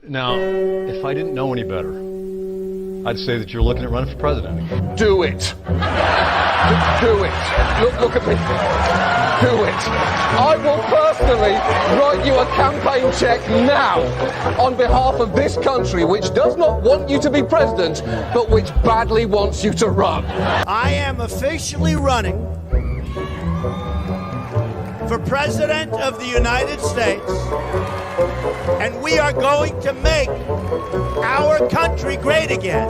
Now, if I didn't know any better, I'd say that you're looking at running for president. Do it. Do it. Look at me. Do it. I will personally write you a campaign check now on behalf of this country, which does not want you to be president, but which badly wants you to run. I am officially running for President of the United States, and we are going to make our country great again.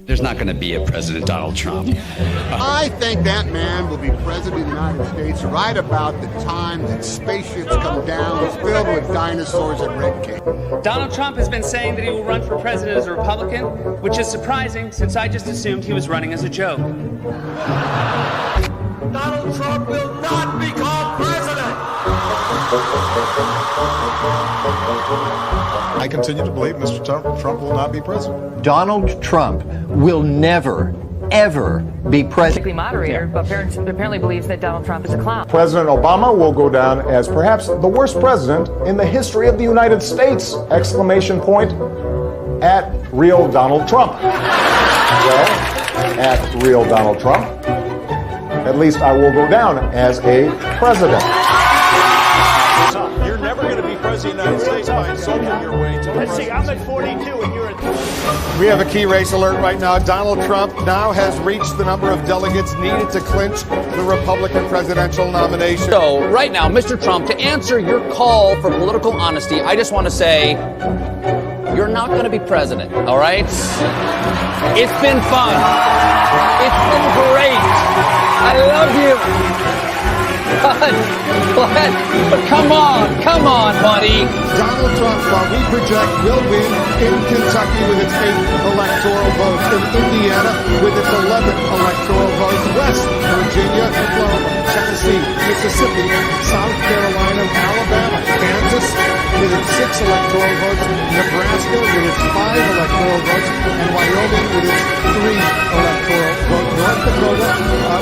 There's not going to be a President Donald Trump. I think that man will be president of the United States right about the time that spaceships come down filled with dinosaurs and red cake. Donald Trump has been saying that he will run for president as a Republican, which is surprising since I just assumed he was running as a joke. Donald Trump will not become president. I continue to believe Mr. Trump will not be president. Donald Trump will never, ever be president. Moderator, but apparently believes that Donald Trump is a clown. President Obama will go down as perhaps the worst president in the history of the United States! Exclamation point at real Donald Trump. Well, at real Donald Trump, at least I will go down as a president. You're never going to be president of the United States by insulting your way to Let's see, I'm at 42 and you're at... We have a key race alert right now. Donald Trump now has reached the number of delegates needed to clinch the Republican presidential nomination. So right now, Mr. Trump, to answer your call for political honesty, I just want to say you're not going to be president, all right? It's been fun. It's been great. I love you. But come on, buddy. Donald Trump, while we project, will win in Kentucky with its 8th electoral vote, in Indiana with its 11th electoral vote, West Virginia, Oklahoma, Tennessee, Mississippi, South Carolina, Alabama, Kansas with its 6 electoral votes, Nebraska with its 5 electoral votes, and Wyoming with its 3 electoral votes, North Dakota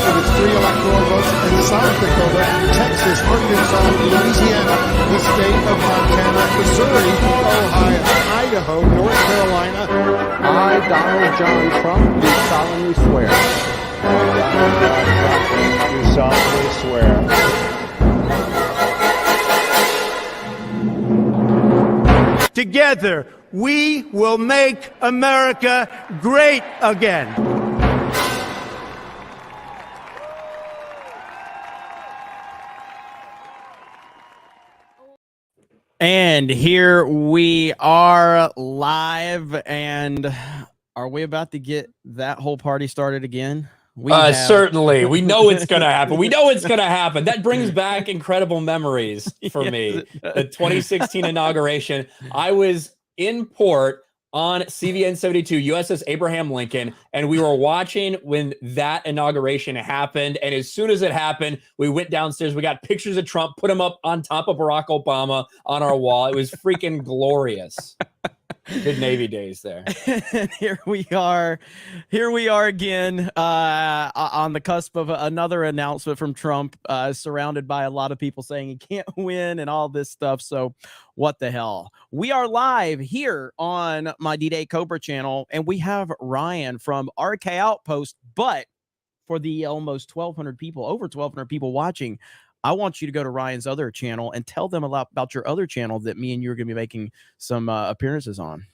with its 3 electoral votes, and South Dakota, Texas, Arkansas, Louisiana, the state of Montana, Missouri, Ohio, Idaho, North Carolina. I, Donald John Trump, do solemnly swear. Do solemnly swear. Together, we will make America great again. And here we are live, and are we about to get that whole party started again? Certainly. We know it's going to happen. We know it's going to happen. That brings back incredible memories for me. The 2016 inauguration. I was in port on CVN 72 USS Abraham Lincoln, and we were watching when that inauguration happened. And as soon as it happened, we went downstairs. We got pictures of Trump, put him up on top of Barack Obama on our wall. It was freaking glorious. Good Navy days there. Here we are again on the cusp of another announcement from Trump, surrounded by a lot of people saying he can't win and all this stuff. So what the hell? We are live here on my D-Day Cobra channel, and we have Ryan from RK Outpost. But for the almost 1,200 people, over 1,200 people watching, I want you to go to Ryan's other channel and tell them about your other channel that me and you are going to be making some appearances on.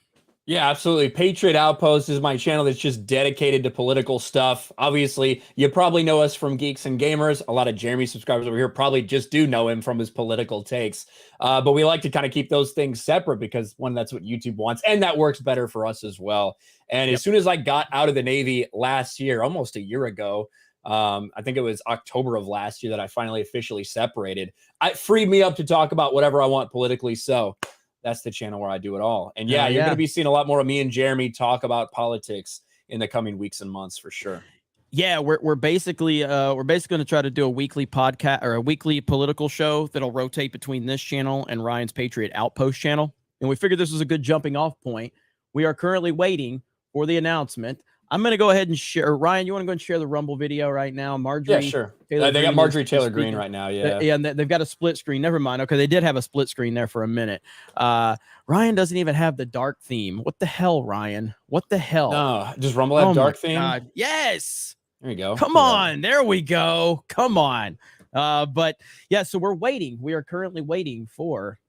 Yeah, absolutely. Patriot Outpost is my channel that's just dedicated to political stuff. Obviously, you probably know us from Geeks and Gamers. A lot of Jeremy subscribers over here probably just do know him from his political takes. But we like to kind of keep those things separate because, one, that's what YouTube wants, and that works better for us as well. And as soon as I got out of the Navy last year, almost a year ago, I think it was October of last year that I finally officially separated. It freed me up to talk about whatever I want politically. So that's the channel where I do it all. And you're going to be seeing a lot more of me and Jeremy talk about politics in the coming weeks and months for sure. Yeah, we're basically going to try to do a weekly podcast or a weekly political show that'll rotate between this channel and Ryan's Patriot Outpost channel. And we figured this was a good jumping off point. We are currently waiting for the announcement I'm going to go ahead and share. Ryan, you want to go and share the Rumble video right now? Marjorie. Yeah, sure. Taylor They got Greene Marjorie is Taylor Greene speaking. right now. Yeah. Yeah, and they've got a split screen. Never mind. Okay, they did have a split screen there for a minute. Ryan doesn't even have the dark theme. What the hell, Ryan? What the hell? No, does Rumble have dark theme? God. Yes. There you go. Come on. There we go. Come on. But yeah, so we're waiting. We are currently waiting for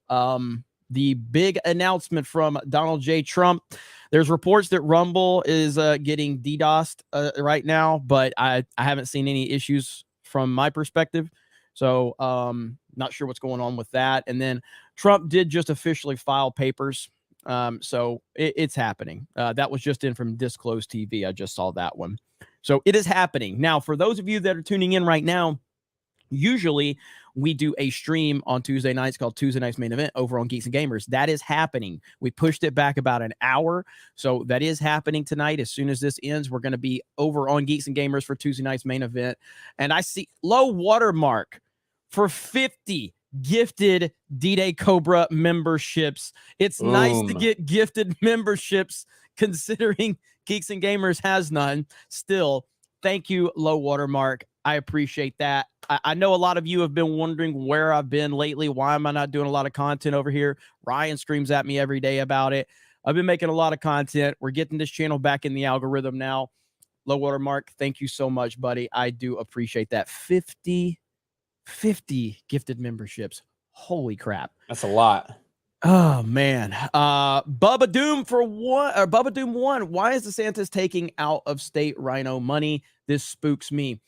the big announcement from Donald J. Trump. There's reports that Rumble is getting DDoSed right now, but I haven't seen any issues from my perspective. So not sure what's going on with that. And then Trump did just officially file papers. So it's happening. That was just in from Disclose TV. I just saw that one. So it is happening. Now, for those of you that are tuning in right now, usually we do a stream on Tuesday nights called Tuesday Nights Main Event over on Geeks and Gamers. That is happening. We pushed it back about an hour. So that is happening tonight. As soon as this ends, we're going to be over on Geeks and Gamers for Tuesday Nights Main Event. And I see low watermark for 50 gifted D-Day Cobra memberships. It's nice to get gifted memberships considering Geeks and Gamers has none. Still, thank you, low watermark. I appreciate that. I know a lot of you have been wondering where I've been lately. Why am I not doing a lot of content over here? Ryan screams at me every day about it. I've been making a lot of content. We're getting this channel back in the algorithm now. Low watermark, thank you so much, buddy. I do appreciate that. 50 gifted memberships. Holy crap. That's a lot. Oh man. Bubba Doom for one, or Bubba Doom 1. Why is DeSantis taking out of state rhino money? This spooks me.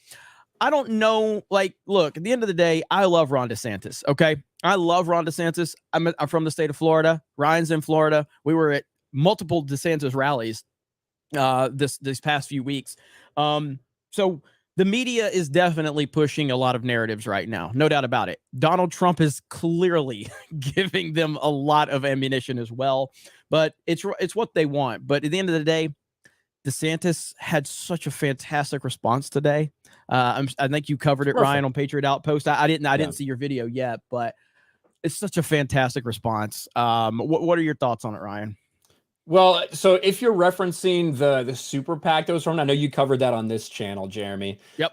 I don't know. Like, look, at the end of the day, I love Ron DeSantis. Okay. I love Ron DeSantis. I'm from the state of Florida. Ryan's in Florida. We were at multiple DeSantis rallies this past few weeks. So the media is definitely pushing a lot of narratives right now. No doubt about it. Donald Trump is clearly giving them a lot of ammunition as well, but it's what they want. But at the end of the day, DeSantis had such a fantastic response today. I think you covered it, Ryan, on Patriot Outpost. I didn't see your video yet, but it's such a fantastic response. What are your thoughts on it, Ryan? Well, so if you're referencing the super PAC that was from, I know you covered that on this channel, Jeremy. Yep.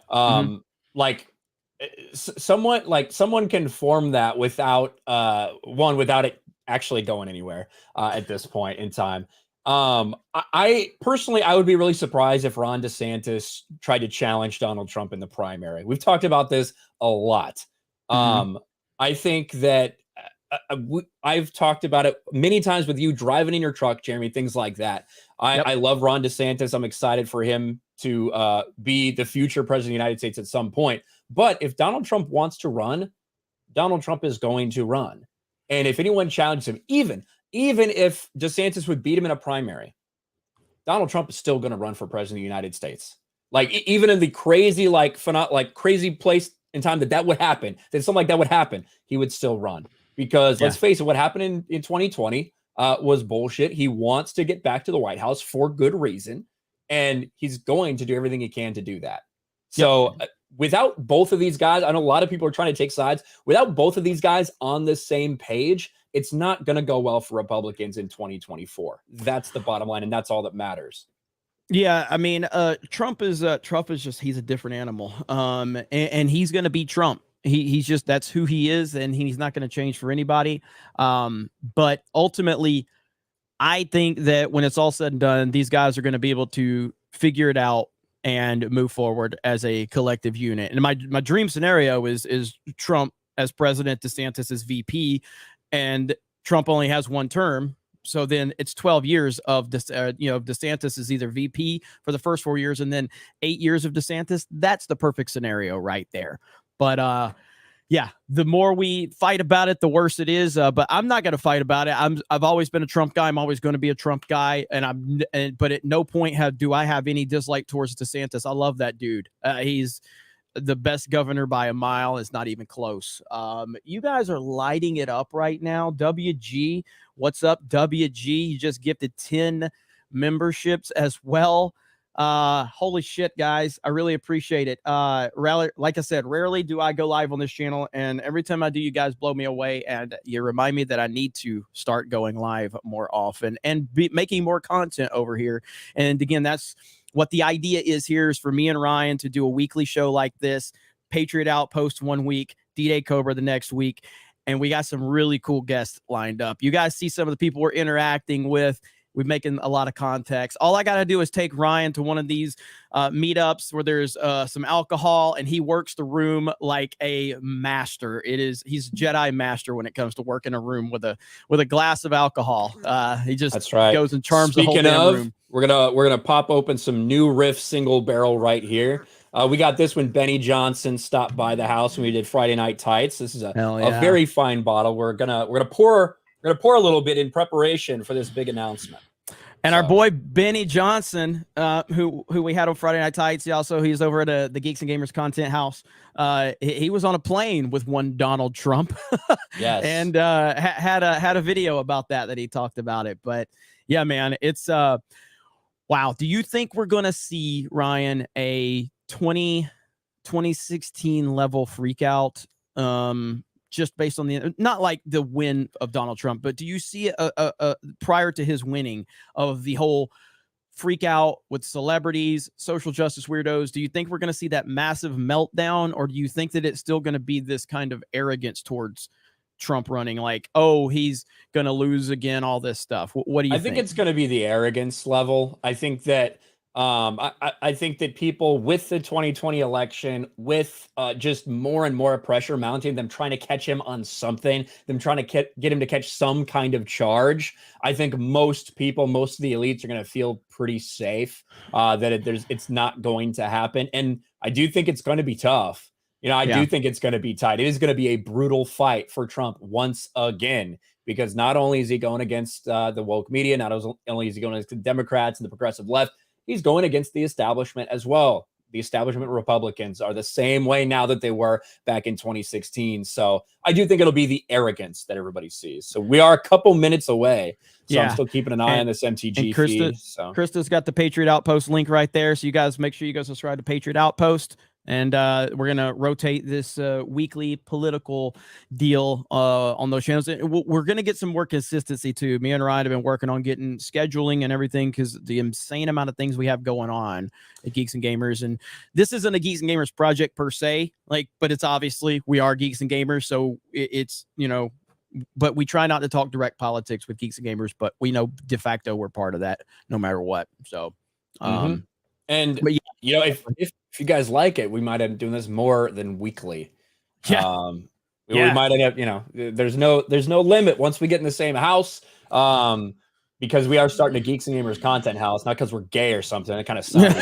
Like someone can form that without without it actually going anywhere at this point in time. I personally, I would be really surprised if Ron DeSantis tried to challenge Donald Trump in the primary. We've talked about this a lot. I think that I've talked about it many times with you driving in your truck, Jeremy, things like that. I love Ron DeSantis. I'm excited for him to be the future president of the United States at some point. But if Donald Trump wants to run, Donald Trump is going to run. And if anyone challenges him, even if DeSantis would beat him in a primary, Donald Trump is still going to run for president of the United States. Like, even in the crazy, crazy place in time that would happen, that something like that would happen, he would still run. Because let's face it, what happened in 2020 was bullshit. He wants to get back to the White House for good reason, and he's going to do everything he can to do that. So without both of these guys, I know a lot of people are trying to take sides. Without both of these guys on the same page, it's not going to go well for Republicans in 2024. That's the bottom line, and that's all that matters. Yeah, I mean, Trump is just, he's a different animal. And he's going to be Trump. He's just, that's who he is, and he's not going to change for anybody. But ultimately, I think that when it's all said and done, these guys are going to be able to figure it out and move forward as a collective unit. And my dream scenario is Trump as president, DeSantis as VP, and Trump only has one term. So then it's 12 years of this, DeSantis is either VP for the first 4 years and then 8 years of DeSantis. That's the perfect scenario right there. But yeah, the more we fight about it, the worse it is. But I'm not going to fight about it. I've always been a Trump guy. I'm always going to be a Trump guy. But at no point do I have any dislike towards DeSantis. I love that dude. He's the best governor by a mile. It's not even close. You guys are lighting it up right now. WG, what's up, WG? You just gifted 10 memberships as well. Holy shit, guys. I really appreciate it. Like I said, rarely do I go live on this channel, and every time I do, you guys blow me away, and you remind me that I need to start going live more often and making more content over here. And again, that's what the idea is here is for me and Ryan to do a weekly show like this, Patriot Outpost 1 week, D-Day Cobra the next week. And we got some really cool guests lined up. You guys see some of the people we're interacting with. We're making a lot of context. All I got to do is take Ryan to one of these meetups where there's some alcohol, and he works the room like a master. He's Jedi master when it comes to working a room with a glass of alcohol. He just goes and charms the whole damn room. We're gonna pop open some new Riff single barrel right here. We got this when Benny Johnson stopped by the house when we did Friday Night Tights. This is a very fine bottle. We're gonna pour a little bit in preparation for this big announcement. And our boy Benny Johnson, who we had on Friday Night Tights, he's over at the Geeks and Gamers Content House. He was on a plane with one Donald Trump, yes, and had a video about that he talked about it. But yeah, man, it's wow. Do you think we're gonna see, Ryan, a 2016 level freak out? Just based on not like the win of Donald Trump, but do you see a prior to his winning of the whole freak out with celebrities, social justice weirdos? Do you think we're going to see that massive meltdown, or do you think that it's still going to be this kind of arrogance towards Trump running, like, oh, he's going to lose again, all this stuff? What do you think? I think it's going to be the arrogance level. I think that I think that people with the 2020 election, with just more and more pressure mounting, them trying to catch him on something, them trying to get him to catch some kind of charge. I think most people, most of the elites are going to feel pretty safe that it's not going to happen. And I do think it's going to be tough. I do think it's going to be tight. It is going to be a brutal fight for Trump once again, because not only is he going against the woke media, not only is he going against the Democrats and the progressive left, he's going against the establishment as well. The establishment Republicans are the same way now that they were back in 2016. So I do think it'll be the arrogance that everybody sees. So we are a couple minutes away. So I'm still keeping an eye on this MTG feed. So Krista's got the Patriot Outpost link right there. So you guys make sure you go subscribe to Patriot Outpost. And we're going to rotate this weekly political deal on those channels. We're going to get some more consistency, too. Me and Ryan have been working on getting scheduling and everything, because the insane amount of things we have going on at Geeks and Gamers. And this isn't a Geeks and Gamers project per se, but it's obviously we are Geeks and Gamers. So it's, but we try not to talk direct politics with Geeks and Gamers, but we know de facto we're part of that no matter what. So, and if you guys like it, we might end up doing this more than weekly. Yeah. We might end up, there's no limit once we get in the same house. Because we are starting a Geeks and Gamers content house, not because we're gay or something. It kind of sounds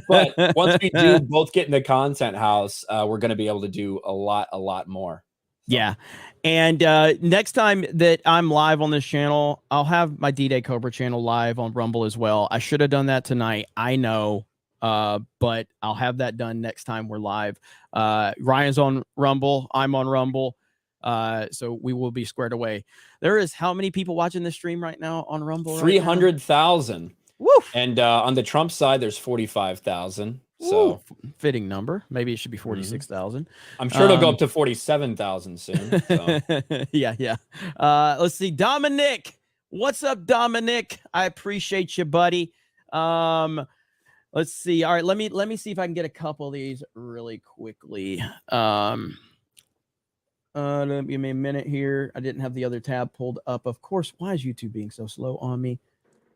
but once we do both get in the content house, we're going to be able to do a lot more. Yeah. And next time that I'm live on this channel, I'll have my D-Day Cobra channel live on Rumble as well. I should have done that tonight, I know, but I'll have that done next time we're live. Ryan's on Rumble, I'm on Rumble, so we will be squared away. There is how many people watching this stream right now on Rumble? 300,000. Woo! And on the Trump side, there's 45,000. So fitting number. Maybe it should be 46,000. I'm sure it'll go up to 47,000 soon. So. Yeah. Let's see. Dominic. What's up, Dominic? I appreciate you, buddy. Let's see. All right, let me see if I can get a couple of these really quickly. Give me a minute here. I didn't have the other tab pulled up. Of course. Why is YouTube being so slow on me?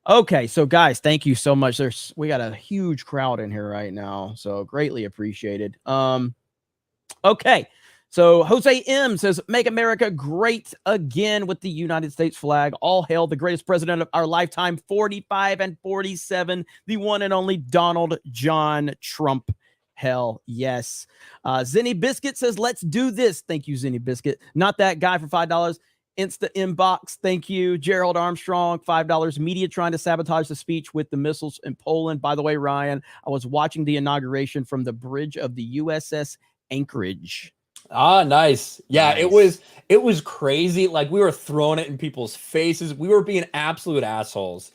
Okay, so guys, thank you so much. We got a huge crowd in here right now, so greatly appreciated. Okay, so Jose M says, "Make America great again with the United States flag. All hail the greatest president of our lifetime, 45 and 47, the one and only Donald John Trump." Hell yes. Zenny Biscuit says, "Let's do this." Thank you, Zenny Biscuit. Not that guy for $5. Insta inbox, thank you. Gerald Armstrong, $5. Media trying to sabotage the speech with the missiles in Poland. By the way, Ryan, I was watching the inauguration from the bridge of the USS Anchorage. Ah, nice. Yeah, nice. It was crazy. Like, we were throwing it in people's faces. We were being absolute assholes.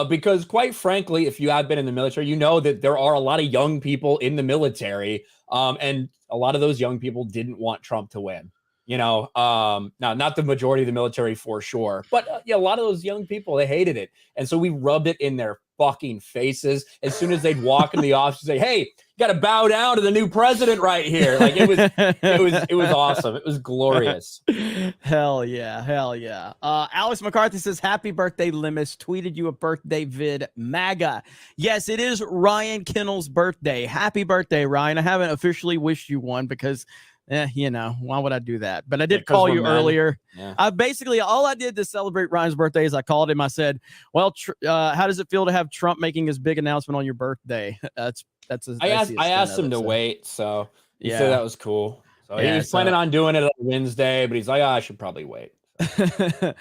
Because quite frankly, if you have been in the military, you know that there are a lot of young people in the military. And a lot of those young people didn't want Trump to win. Now, not the majority of the military for sure, but a lot of those young people, they hated it. And so we rubbed it in their fucking faces as soon as they'd walk in the office and say, "Hey, you got to bow down to the new president right here." Like it was awesome. It was glorious. Hell yeah, hell yeah. Alex McCarthy says, "Happy birthday, Limis. Tweeted you a birthday vid, MAGA." Yes, it is Ryan Kinnell's birthday. Happy birthday, Ryan. I haven't officially wished you one because why would I do that? But I did call you earlier. Yeah. I basically, all I did to celebrate Ryan's birthday is I called him. I said, well, how does it feel to have Trump making his big announcement on your birthday? I asked him to wait, so he said that was cool. So he was planning on doing it on Wednesday, but he's like, I should probably wait. All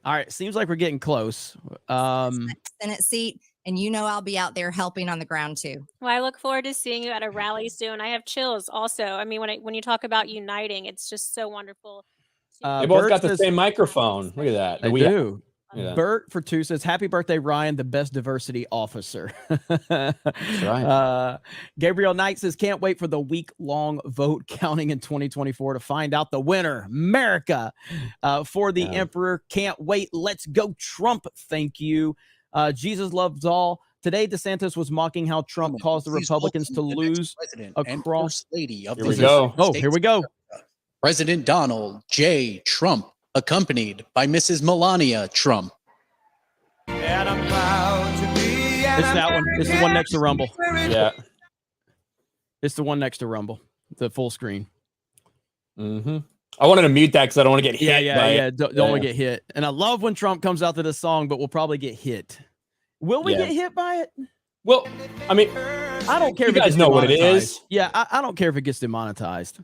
right. Seems like we're getting close. Senate seat. And I'll be out there helping on the ground too. Well, I look forward to seeing you at a rally soon. I have chills also. I mean, when you talk about uniting, it's just so wonderful. They both got the same microphone. Look at that. They do. Bert for 2 says, "Happy birthday, Ryan, the best diversity officer." That's right. Gabriel Knight says, "Can't wait for the week-long vote counting in 2024 to find out the winner, America, for the emperor. Can't wait. Let's go, Trump. Thank you." Jesus loves all. Today, DeSantis was mocking how Trump caused the Republicans to lose across. Lady of here we go. Oh, here we go. President Donald J. Trump, accompanied by Mrs. Melania Trump. It's that one. It's the one next to Rumble. Yeah. It's the one next to Rumble. The full screen. Mm-hmm. I wanted to mute that because I don't want to get hit. Yeah. Don't want to get hit. And I love when Trump comes out to this song, but we'll probably get hit. Will we get hit by it? Well, I mean, I don't care if you guys know what it is. Yeah, I don't care if it gets demonetized.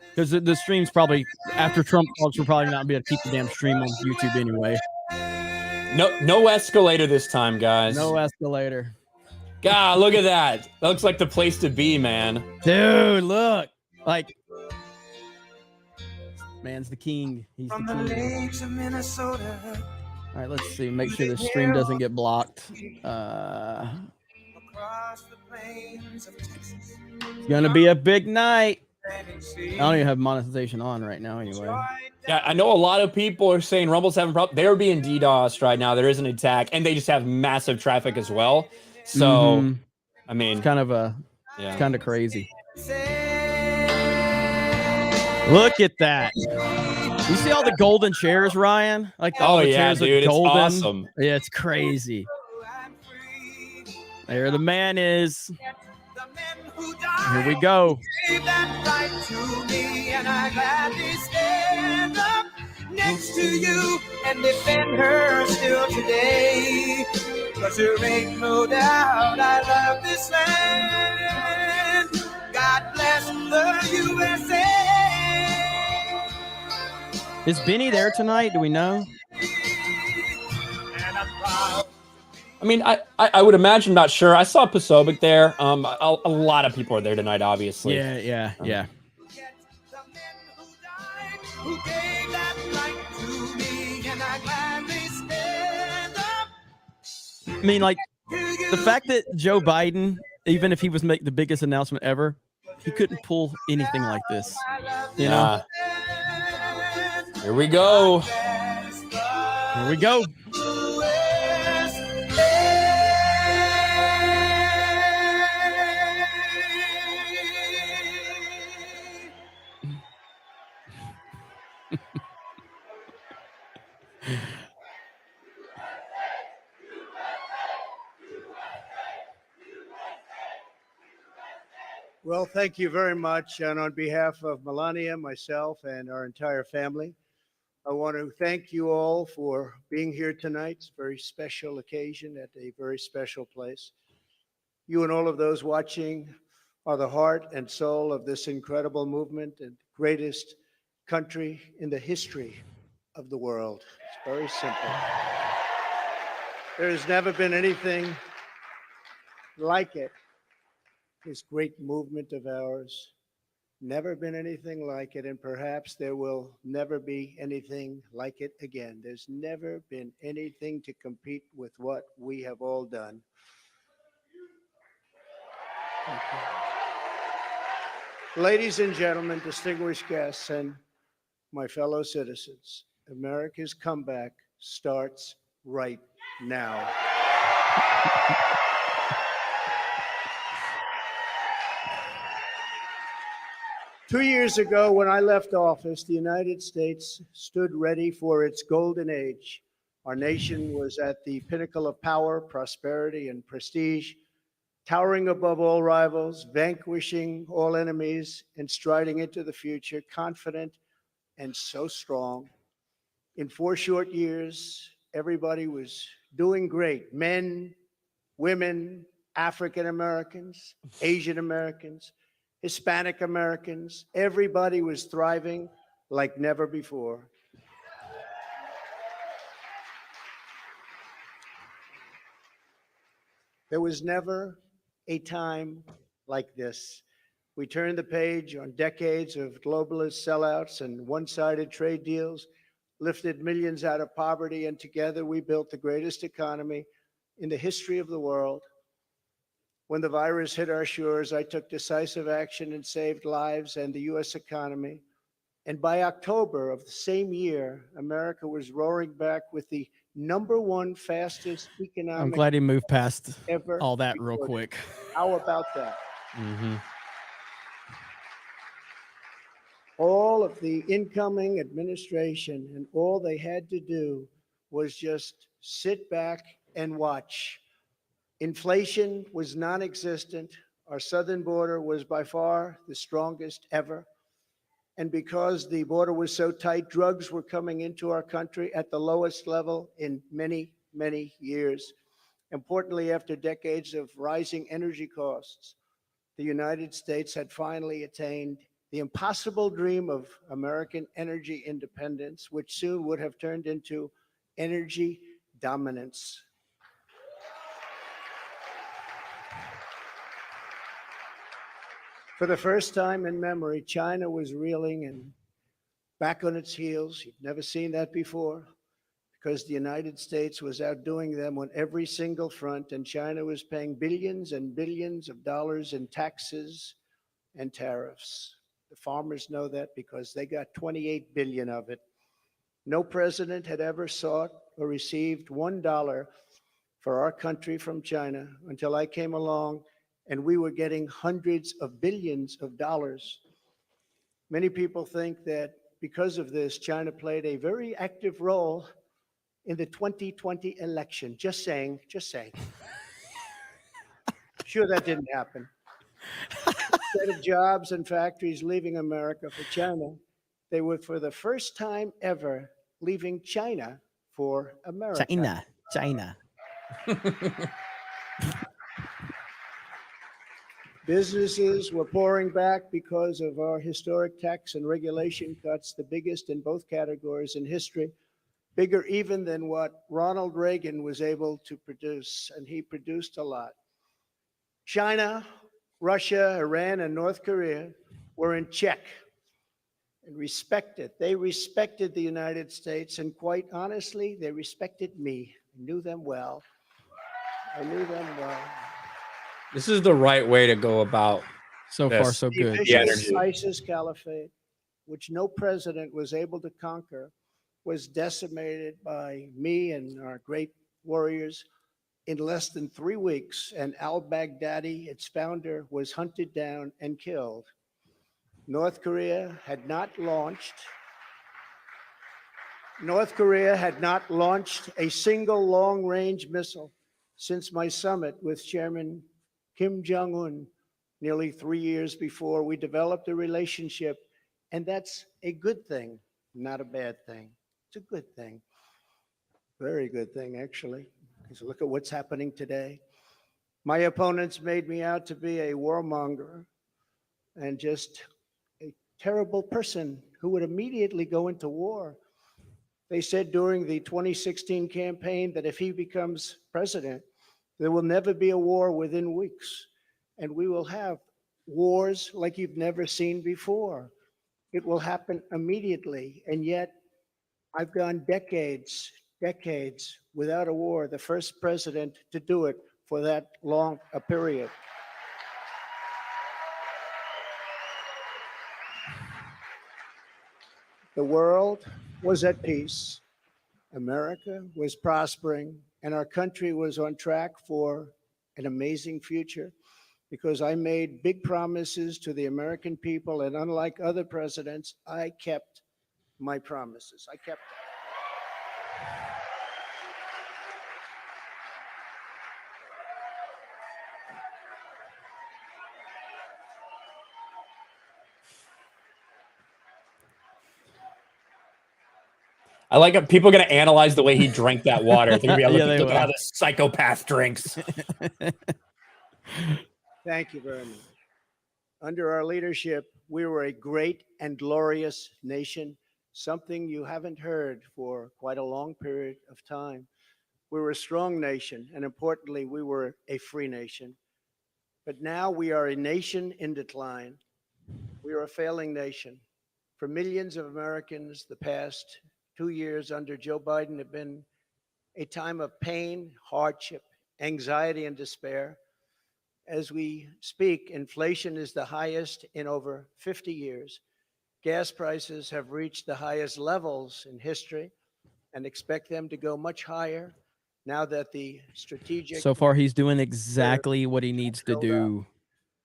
Because the stream's probably, after Trump talks, we're probably not going to be able to keep the damn stream on YouTube anyway. No escalator this time, guys. No escalator. God, look at that. That looks like the place to be, man. Dude, look. Like, man's the king. He's the king. Of Minnesota. All right, let's see. Make sure the stream doesn't get blocked. Across the plains of Texas. It's going to be a big night. I don't even have monetization on right now anyway. Yeah, I know a lot of people are saying Rumble's having problems. They're being DDoSed right now. There is an attack, and they just have massive traffic as well. So, I mean, it's kind of it's kind of crazy. Look at that. You see all the golden chairs, Ryan? Like all the chairs dude, are golden. It's awesome. Yeah, it's crazy. There the man is. Here we go. Next to you and defend her still today. 'Cause there ain't no doubt I love this land. God bless the USA. Is Benny there tonight? Do we know? I mean, I would imagine, not sure. I saw Posobiec there. A lot of people are there tonight, obviously. Yeah. Who gave that right to me, and I gladly stand up. I mean, like, the fact that Joe Biden, even if he was making the biggest announcement ever, he couldn't pull anything like this. You know? Here we go. Here we go. Well, thank you very much. And on behalf of Melania, myself, and our entire family, I want to thank you all for being here tonight. It's a very special occasion at a very special place. You and all of those watching are the heart and soul of this incredible movement and greatest country in the history of the world. It's very simple. There has never been anything like it. This great movement of ours, never been anything like it, and perhaps there will never be anything like it again. There's never been anything to compete with what we have all done. Thank you. Ladies and gentlemen, distinguished guests, and my fellow citizens, America's comeback starts right now. 2 years ago, when I left office, the United States stood ready for its golden age. Our nation was at the pinnacle of power, prosperity, and prestige, towering above all rivals, vanquishing all enemies, and striding into the future, confident and so strong. In 4 short years, everybody was doing great. Men, women, African Americans, Asian Americans, Hispanic Americans, everybody was thriving like never before. There was never a time like this. We turned the page on decades of globalist sellouts and one-sided trade deals, lifted millions out of poverty, and together we built the greatest economy in the history of the world. When the virus hit our shores, I took decisive action and saved lives and the U.S. economy. And by October of the same year, America was roaring back with the #1 fastest economic. I'm glad he moved past ever all that real recorded. quick. How about that? Mm-hmm. All of the incoming administration and all they had to do was just sit back and watch. Inflation was non-existent. Our southern border was by far the strongest ever. And because the border was so tight, drugs were coming into our country at the lowest level in many, many years. Importantly, after decades of rising energy costs, the United States had finally attained the impossible dream of American energy independence, which soon would have turned into energy dominance. For the first time in memory, China was reeling and back on its heels. You've never seen that before, because the United States was outdoing them on every single front, and China was paying billions and billions of dollars in taxes and tariffs. The farmers know that because they got 28 billion of it. No president had ever sought or received $1 for our country from China until I came along, and we were getting hundreds of billions of dollars. Many people think that because of this, China played a very active role in the 2020 election. Just saying, just saying. Sure, that didn't happen. Instead of jobs and factories leaving America for China, they were for the first time ever leaving China for America. China. Businesses were pouring back because of our historic tax and regulation cuts, the biggest in both categories in history, bigger even than what Ronald Reagan was able to produce, and he produced a lot. China, Russia, Iran, and North Korea were in check and respected. They respected the United States, and quite honestly, they respected me. I knew them well. I knew them well. This is the right way to go about. So far, so good. The vicious ISIS caliphate, which no president was able to conquer, was decimated by me and our great warriors in less than 3 weeks, and al-Baghdadi, its founder, was hunted down and killed. North Korea had not launched a single long-range missile since my summit with Chairman Kim Jong-un nearly 3 years before. We developed a relationship, and that's a good thing, not a bad thing. It's a good thing. Very good thing, actually, because look at what's happening today. My opponents made me out to be a warmonger and just a terrible person who would immediately go into war. They said during the 2016 campaign that if he becomes president, there will never be a war within weeks, and we will have wars like you've never seen before. It will happen immediately, and yet I've gone decades without a war, the first president to do it for that long a period. The world was at peace. America was prospering. And our country was on track for an amazing future because I made big promises to the American people. And unlike other presidents, I kept my promises. I kept them. I like it. People are going to analyze the way he drank that water. They're going to be Yeah, look, they look at how will. this psychopath drinks. Thank you very much. Under our leadership, we were a great and glorious nation, something you haven't heard for quite a long period of time. We were a strong nation, and importantly, we were a free nation. But now we are a nation in decline. We are a failing nation. For millions of Americans, the past 2 years under Joe Biden have been a time of pain, hardship, anxiety, and despair. As we speak, inflation is the highest in over 50 years. Gas prices have reached the highest levels in history and expect them to go much higher now that the strategic So far, he's doing exactly what he needs to do.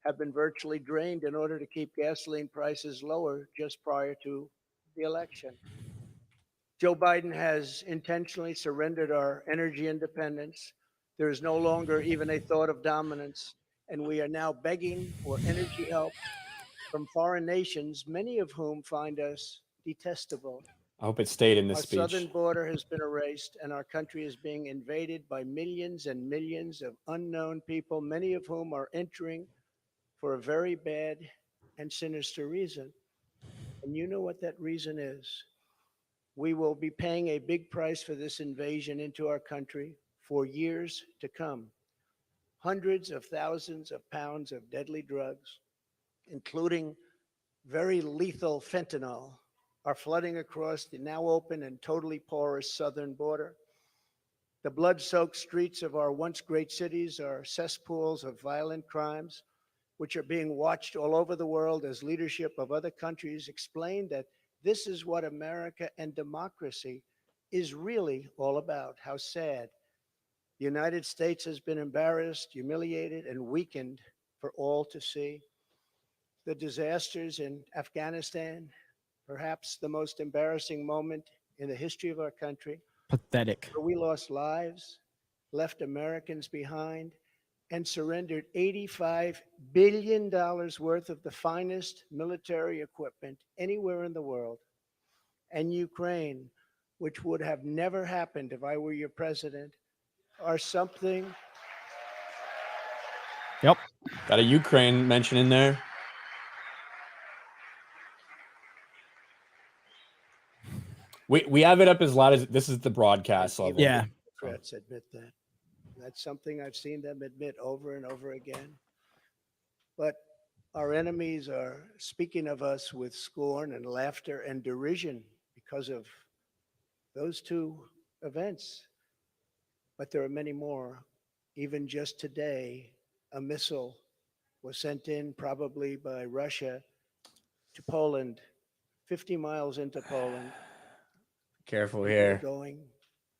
have been virtually drained in order to keep gasoline prices lower just prior to the election. Joe Biden has intentionally surrendered our energy independence. There is no longer even a thought of dominance, and we are now begging for energy help from foreign nations, many of whom find us detestable. I hope it stayed in this Our speech. southern border has been erased, and our country is being invaded by millions and millions of unknown people, many of whom are entering for a very bad and sinister reason. And you know what that reason is. We will be paying a big price for this invasion into our country for years to come. Hundreds of thousands of pounds of deadly drugs, including very lethal fentanyl, are flooding across the now open and totally porous southern border. The blood-soaked streets of our once great cities are cesspools of violent crimes, which are being watched all over the world as leadership of other countries explain that this is what America and democracy is really all about. How sad. The United States has been embarrassed, humiliated, and weakened for all to see. The disasters in Afghanistan, perhaps the most embarrassing moment in the history of our country, Pathetic. where we lost lives, left Americans behind, and surrendered $85 billion worth of the finest military equipment anywhere in the world. And Ukraine, which would have never happened if I were your president, are something. Yep. Got a Ukraine mention in there. We have it up as loud as this is the broadcast level. Yeah. Democrats admit that. That's something I've seen them admit over and over again. But our enemies are speaking of us with scorn and laughter and derision because of those two events. But there are many more. Even just today, a missile was sent in, probably by Russia, to Poland, 50 miles into Poland. Careful People here. are going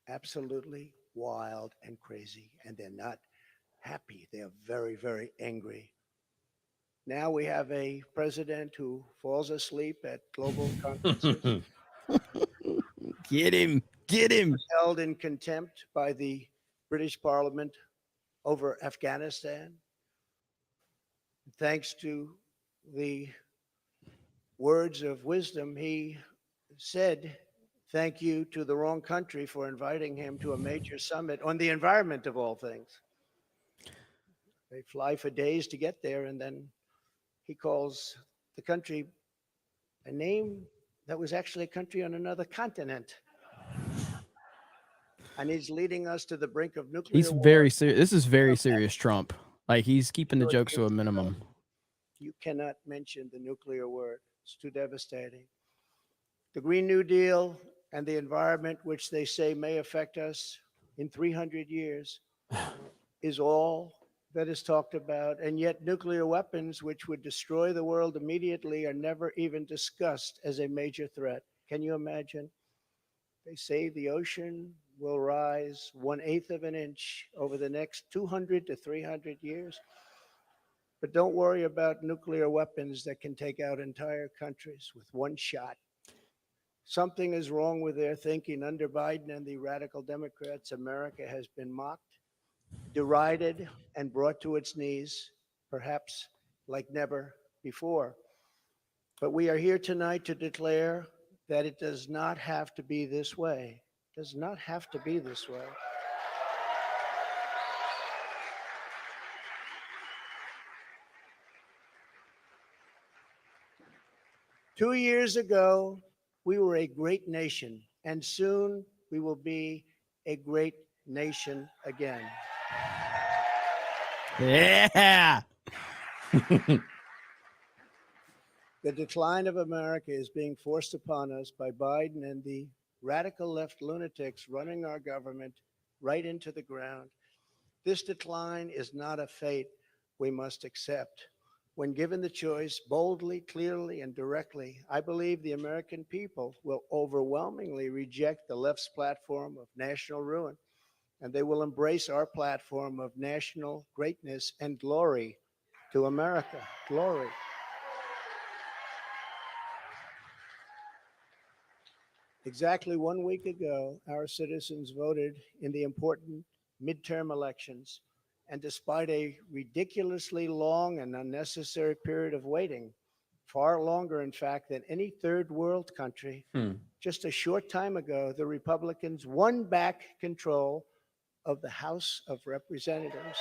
absolutely wild and crazy, and they're not happy. They're very, very angry. Now we have a president who falls asleep at global conferences. Get him. Get him. Held in contempt by the British Parliament over Afghanistan. Thanks to the words of wisdom, he said thank you to the wrong country for inviting him to a major summit on the environment of all things. They fly for days to get there, and then he calls the country a name that was actually a country on another continent. And he's leading us to the brink of nuclear He's war. very serious. This is very serious Trump. Like, he's keeping the jokes to a minimum. You cannot mention the nuclear word. It's too devastating. The Green New Deal and the environment, which they say may affect us in 300 years, is all that is talked about. And yet nuclear weapons, which would destroy the world immediately, are never even discussed as a major threat. Can you imagine? They save the ocean, will rise 1/8 of an inch over the next 200 to 300 years. But don't worry about nuclear weapons that can take out entire countries with one shot. Something is wrong with their thinking. Under Biden and the radical Democrats, America has been mocked, derided, and brought to its knees, perhaps like never before. But we are here tonight to declare that it does not have to be this way. It does not have to be this way. Two years ago, we were a great nation, and soon we will be a great nation again. Yeah. The decline of America is being forced upon us by Biden and the radical left lunatics running our government right into the ground. This decline is not a fate we must accept. When given the choice, boldly, clearly, and directly, I believe the American people will overwhelmingly reject the left's platform of national ruin, and they will embrace our platform of national greatness and glory to America. Glory. Exactly 1 week ago, our citizens voted in the important midterm elections. And despite a ridiculously long and unnecessary period of waiting, far longer, in fact, than any third world country, just a short time ago, the Republicans won back control of the House of Representatives.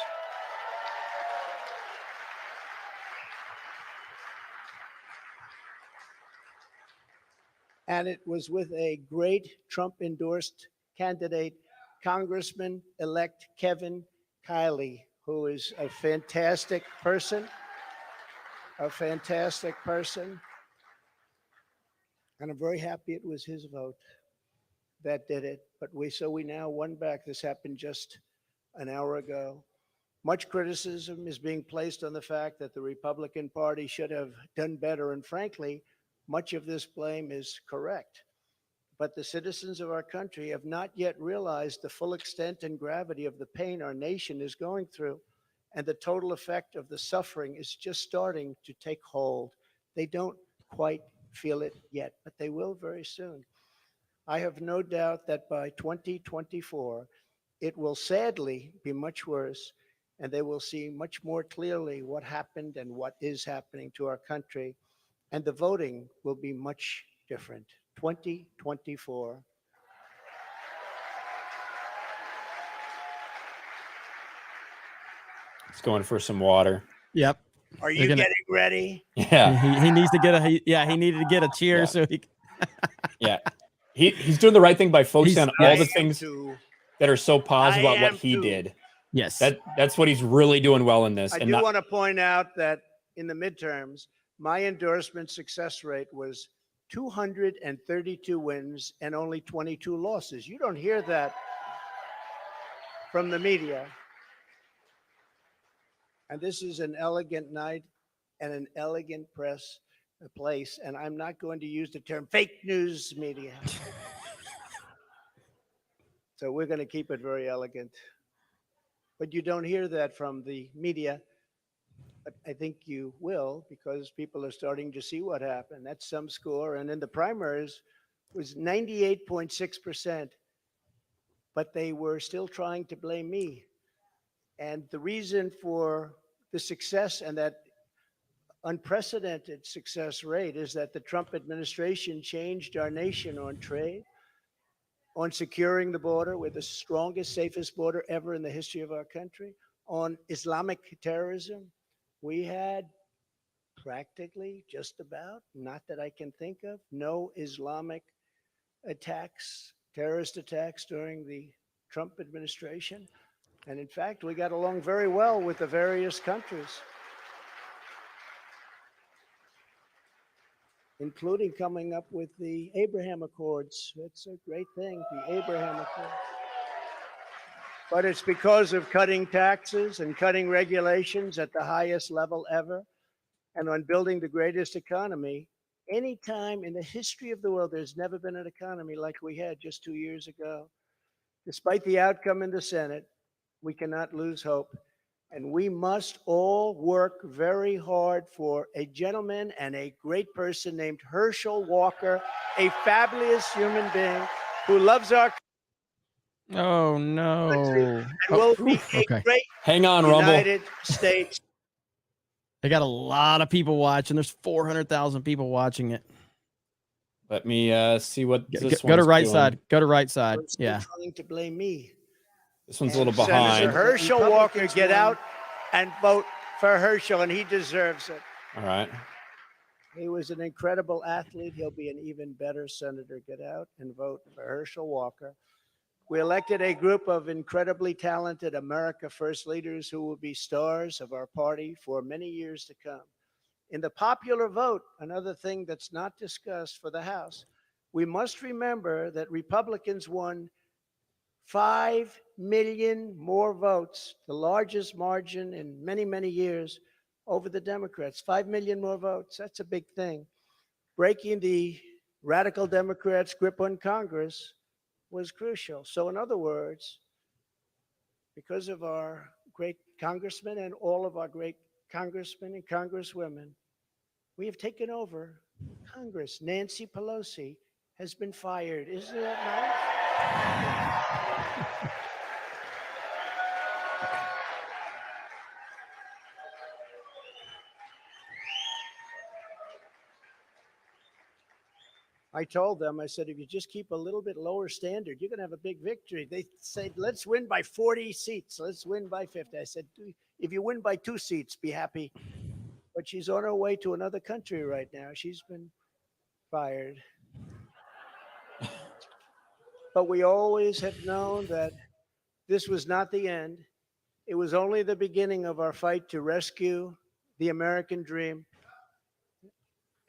And it was with a great Trump-endorsed candidate, Congressman-elect Kevin Kiley, who is a fantastic person, And I'm very happy it was his vote that did it. But we now won back. This happened just an hour ago. Much criticism is being placed on the fact that the Republican Party should have done better. And frankly, much of this blame is correct. But the citizens of our country have not yet realized the full extent and gravity of the pain our nation is going through. And the total effect of the suffering is just starting to take hold. They don't quite feel it yet, but they will very soon. I have no doubt that by 2024, it will sadly be much worse, and they will see much more clearly what happened and what is happening to our country, and the voting will be much different. 2024. It's going for some water. Yep. Are you getting ready? Yeah. He needs to get he needed to get a cheer so he Yeah. He's doing the right thing by focusing on all the things that are so positive about what he did. Yes. That's what he's really doing well in this. I do want to point out that in the midterms, my endorsement success rate was 232 wins and only 22 losses. You don't hear that from the media. And this is an elegant night and an elegant press place. And I'm not going to use the term fake news media. So we're going to keep it very elegant. But you don't hear that from the media. But I think you will, because people are starting to see what happened. That's some score. And in the primaries was 98.6%. But they were still trying to blame me. And the reason for the success and that unprecedented success rate is that the Trump administration changed our nation on trade, on securing the border. We're the strongest, safest border ever in the history of our country. On Islamic terrorism, we had practically just about, not that I can think of, no Islamic attacks, terrorist attacks during the Trump administration. And in fact, we got along very well with the various countries, including coming up with the Abraham Accords. That's a great thing, the Abraham Accords. But it's because of cutting taxes and cutting regulations at the highest level ever, and on building the greatest economy. Any time in the history of the world, there's never been an economy like we had just 2 years ago. Despite the outcome in the Senate, we cannot lose hope. And we must all work very hard for a gentleman and a great person named Herschel Walker, a fabulous human being who loves our Oh no! and will be a great Hang on, Rumble. United States. They got a lot of people watching. There's 400,000 people watching it. Let me see what this Go to one's right doing. side. Go to right side. They're still Yeah. trying to blame me. This one's a little behind. Senator Herschel Walker, get out and vote for Herschel, and he deserves it. All right. He was an incredible athlete. He'll be an even better senator. Get out and vote for Herschel Walker. We elected a group of incredibly talented America First leaders who will be stars of our party for many years to come. In the popular vote, another thing that's not discussed for the House, we must remember that Republicans won 5 million more votes, the largest margin in many, many years over the Democrats. 5 million more votes. That's a big thing. Breaking the radical Democrats' grip on Congress was crucial. So in other words, because of our great congressmen and all of our great congressmen and congresswomen, we have taken over Congress. Nancy Pelosi has been fired. Isn't that nice? I told them, I said, if you just keep a little bit lower standard, you're going to have a big victory. They said, let's win by 40 seats. Let's win by 50. I said, if you win by 2 seats, be happy. But she's on her way to another country right now. She's been fired. But we always have known that this was not the end. It was only the beginning of our fight to rescue the American dream.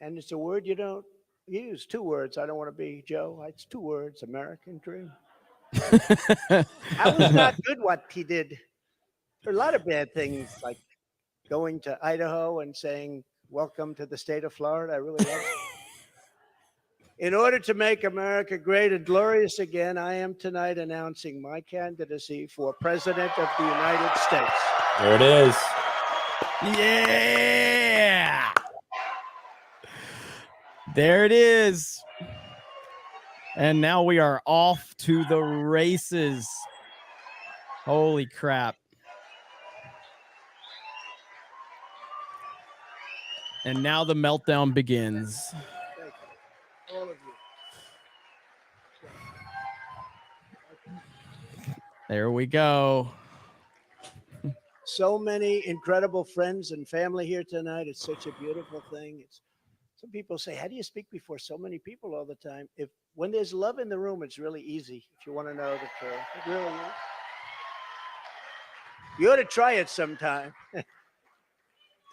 And it's a word you don't use. 2 words. I don't want to be Joe. It's 2 words, American dream. That was not good what he did. There are a lot of bad things, like going to Idaho and saying, welcome to the state of Florida. I really love it. In order to make America great and glorious again, I am tonight announcing my candidacy for President of the United States. There it is. Yeah. There it is. And now we are off to the races. Holy crap. And now the meltdown begins. All of you. There we go. So many incredible friends and family here tonight. It's such a beautiful thing. Some people say, how do you speak before so many people all the time? When there's love in the room, it's really easy, if you want to know the truth. It really is. You ought to try it sometime.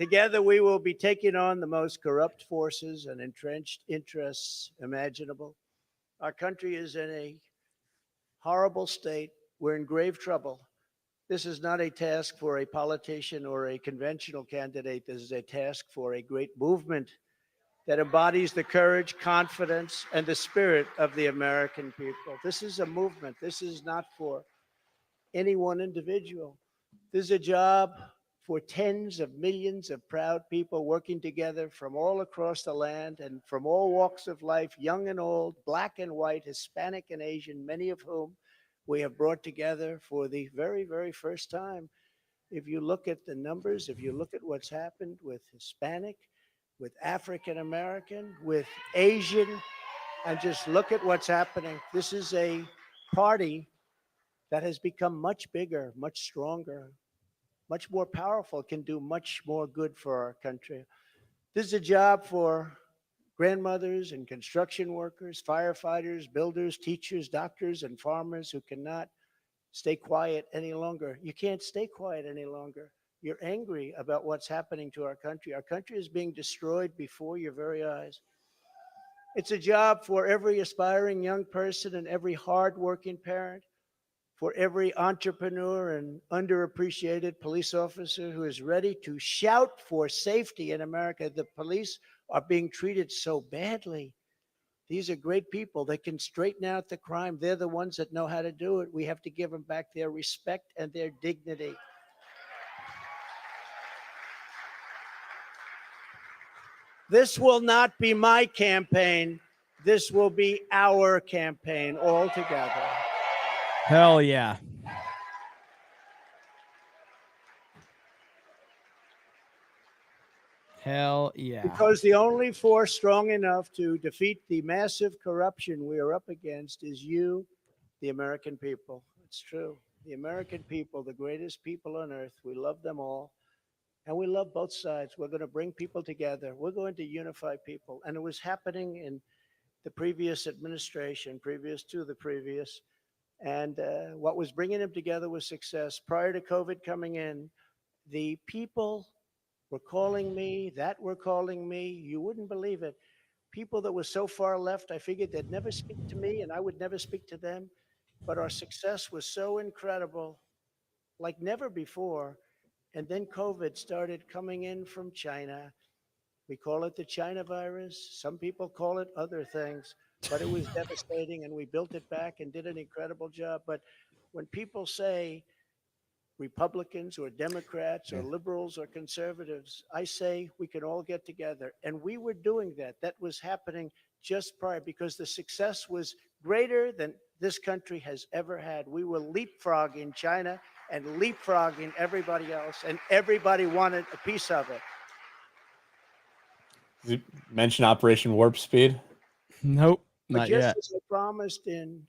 Together, we will be taking on the most corrupt forces and entrenched interests imaginable. Our country is in a horrible state. We're in grave trouble. This is not a task for a politician or a conventional candidate. This is a task for a great movement that embodies the courage, confidence, and the spirit of the American people. This is a movement. This is not for any one individual. This is a job for tens of millions of proud people working together from all across the land and from all walks of life, young and old, black and white, Hispanic and Asian, many of whom we have brought together for the very, very first time. If you look at the numbers, if you look at what's happened with Hispanic, with African American, with Asian, and just look at what's happening. This is a party that has become much bigger, much stronger, much more powerful, can do much more good for our country. This is a job for grandmothers and construction workers, firefighters, builders, teachers, doctors, and farmers who cannot stay quiet any longer. You can't stay quiet any longer. You're angry about what's happening to our country. Our country is being destroyed before your very eyes. It's a job for every aspiring young person and every hardworking parent, for every entrepreneur and underappreciated police officer who is ready to shout for safety in America. The police are being treated so badly. These are great people. They can straighten out the crime. They're the ones that know how to do it. We have to give them back their respect and their dignity. This will not be my campaign. This will be our campaign all together. Hell yeah. Hell yeah. Because the only force strong enough to defeat the massive corruption we are up against is you, the American people. It's true. The American people, the greatest people on earth. We love them all. And we love both sides. We're going to bring people together. We're going to unify people. And it was happening in the previous administration, previous to the previous. And what was bringing them together was success. Prior to COVID coming in, the people were calling me, that were calling me. You wouldn't believe it. People that were so far left, I figured they'd never speak to me and I would never speak to them. But our success was so incredible, like never before. And then COVID started coming in from China. We call it the China virus. Some people call it other things, but it was devastating and we built it back and did an incredible job. But when people say Republicans or Democrats or liberals or conservatives, I say we can all get together. And we were doing that. That was happening just prior because the success was greater than this country has ever had. We were leapfrogging China and leapfrogging everybody else, and everybody wanted a piece of it. Did you mention Operation Warp Speed? Nope, But not just yet. as I promised in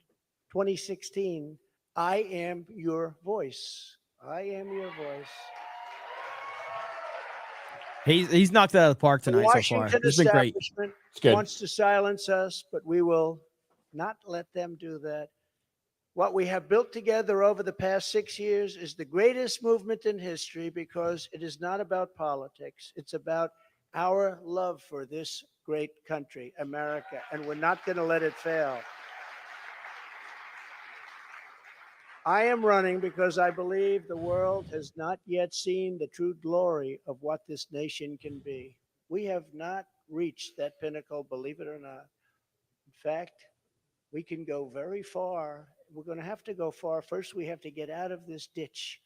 2016, I am your voice. I am your voice. He's knocked it out of the park The tonight so far. Washington It's been great. establishment good. wants to silence us, but we will not let them do that. What we have built together over the past 6 years is the greatest movement in history because it is not about politics. It's about our love for this great country, America, and we're not going to let it fail. I am running because I believe the world has not yet seen the true glory of what this nation can be. We have not reached that pinnacle, believe it or not. In fact, we can go very far. We're going to have to go far. First, we have to get out of this ditch.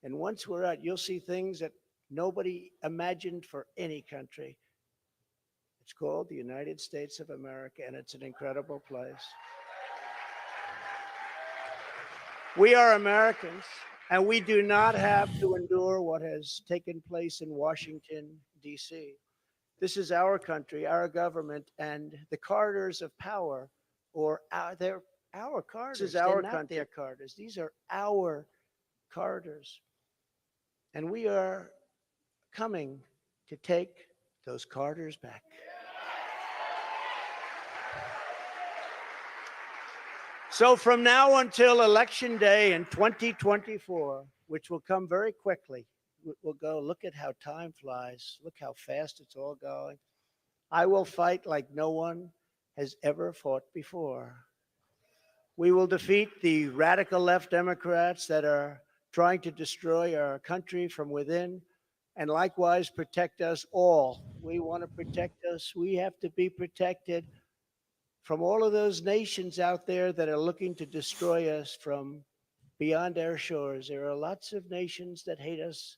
And once we're out, you'll see things that nobody imagined for any country. It's called the United States of America, and it's an incredible place. We are Americans, and we do not have to endure what has taken place in Washington, D.C. This is our country, our government, and the corridors of power, or they're our corridors. This is our country. Their corridors. These are our corridors. And we are coming to take those corridors back. So from now until Election Day in 2024, which will come very quickly, we'll go, look at how time flies. Look how fast it's all going. I will fight like no one has ever fought before. We will defeat the radical left Democrats that are trying to destroy our country from within, and likewise protect us all. We want to protect us. We have to be protected from all of those nations out there that are looking to destroy us from beyond our shores. There are lots of nations that hate us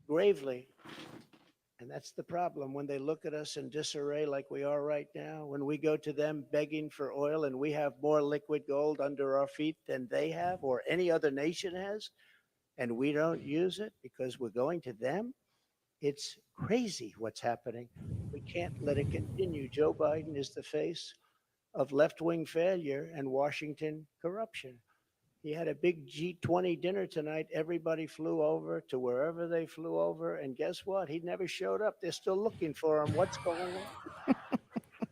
gravely. And that's the problem when they look at us in disarray like we are right now, when we go to them begging for oil and we have more liquid gold under our feet than they have or any other nation has, and we don't use it because we're going to them. It's crazy what's happening. We can't let it continue. Joe Biden is the face of left-wing failure and Washington corruption. He had a big G20 dinner tonight. Everybody flew over to wherever they flew over. And guess what? He never showed up. They're still looking for him. What's going on?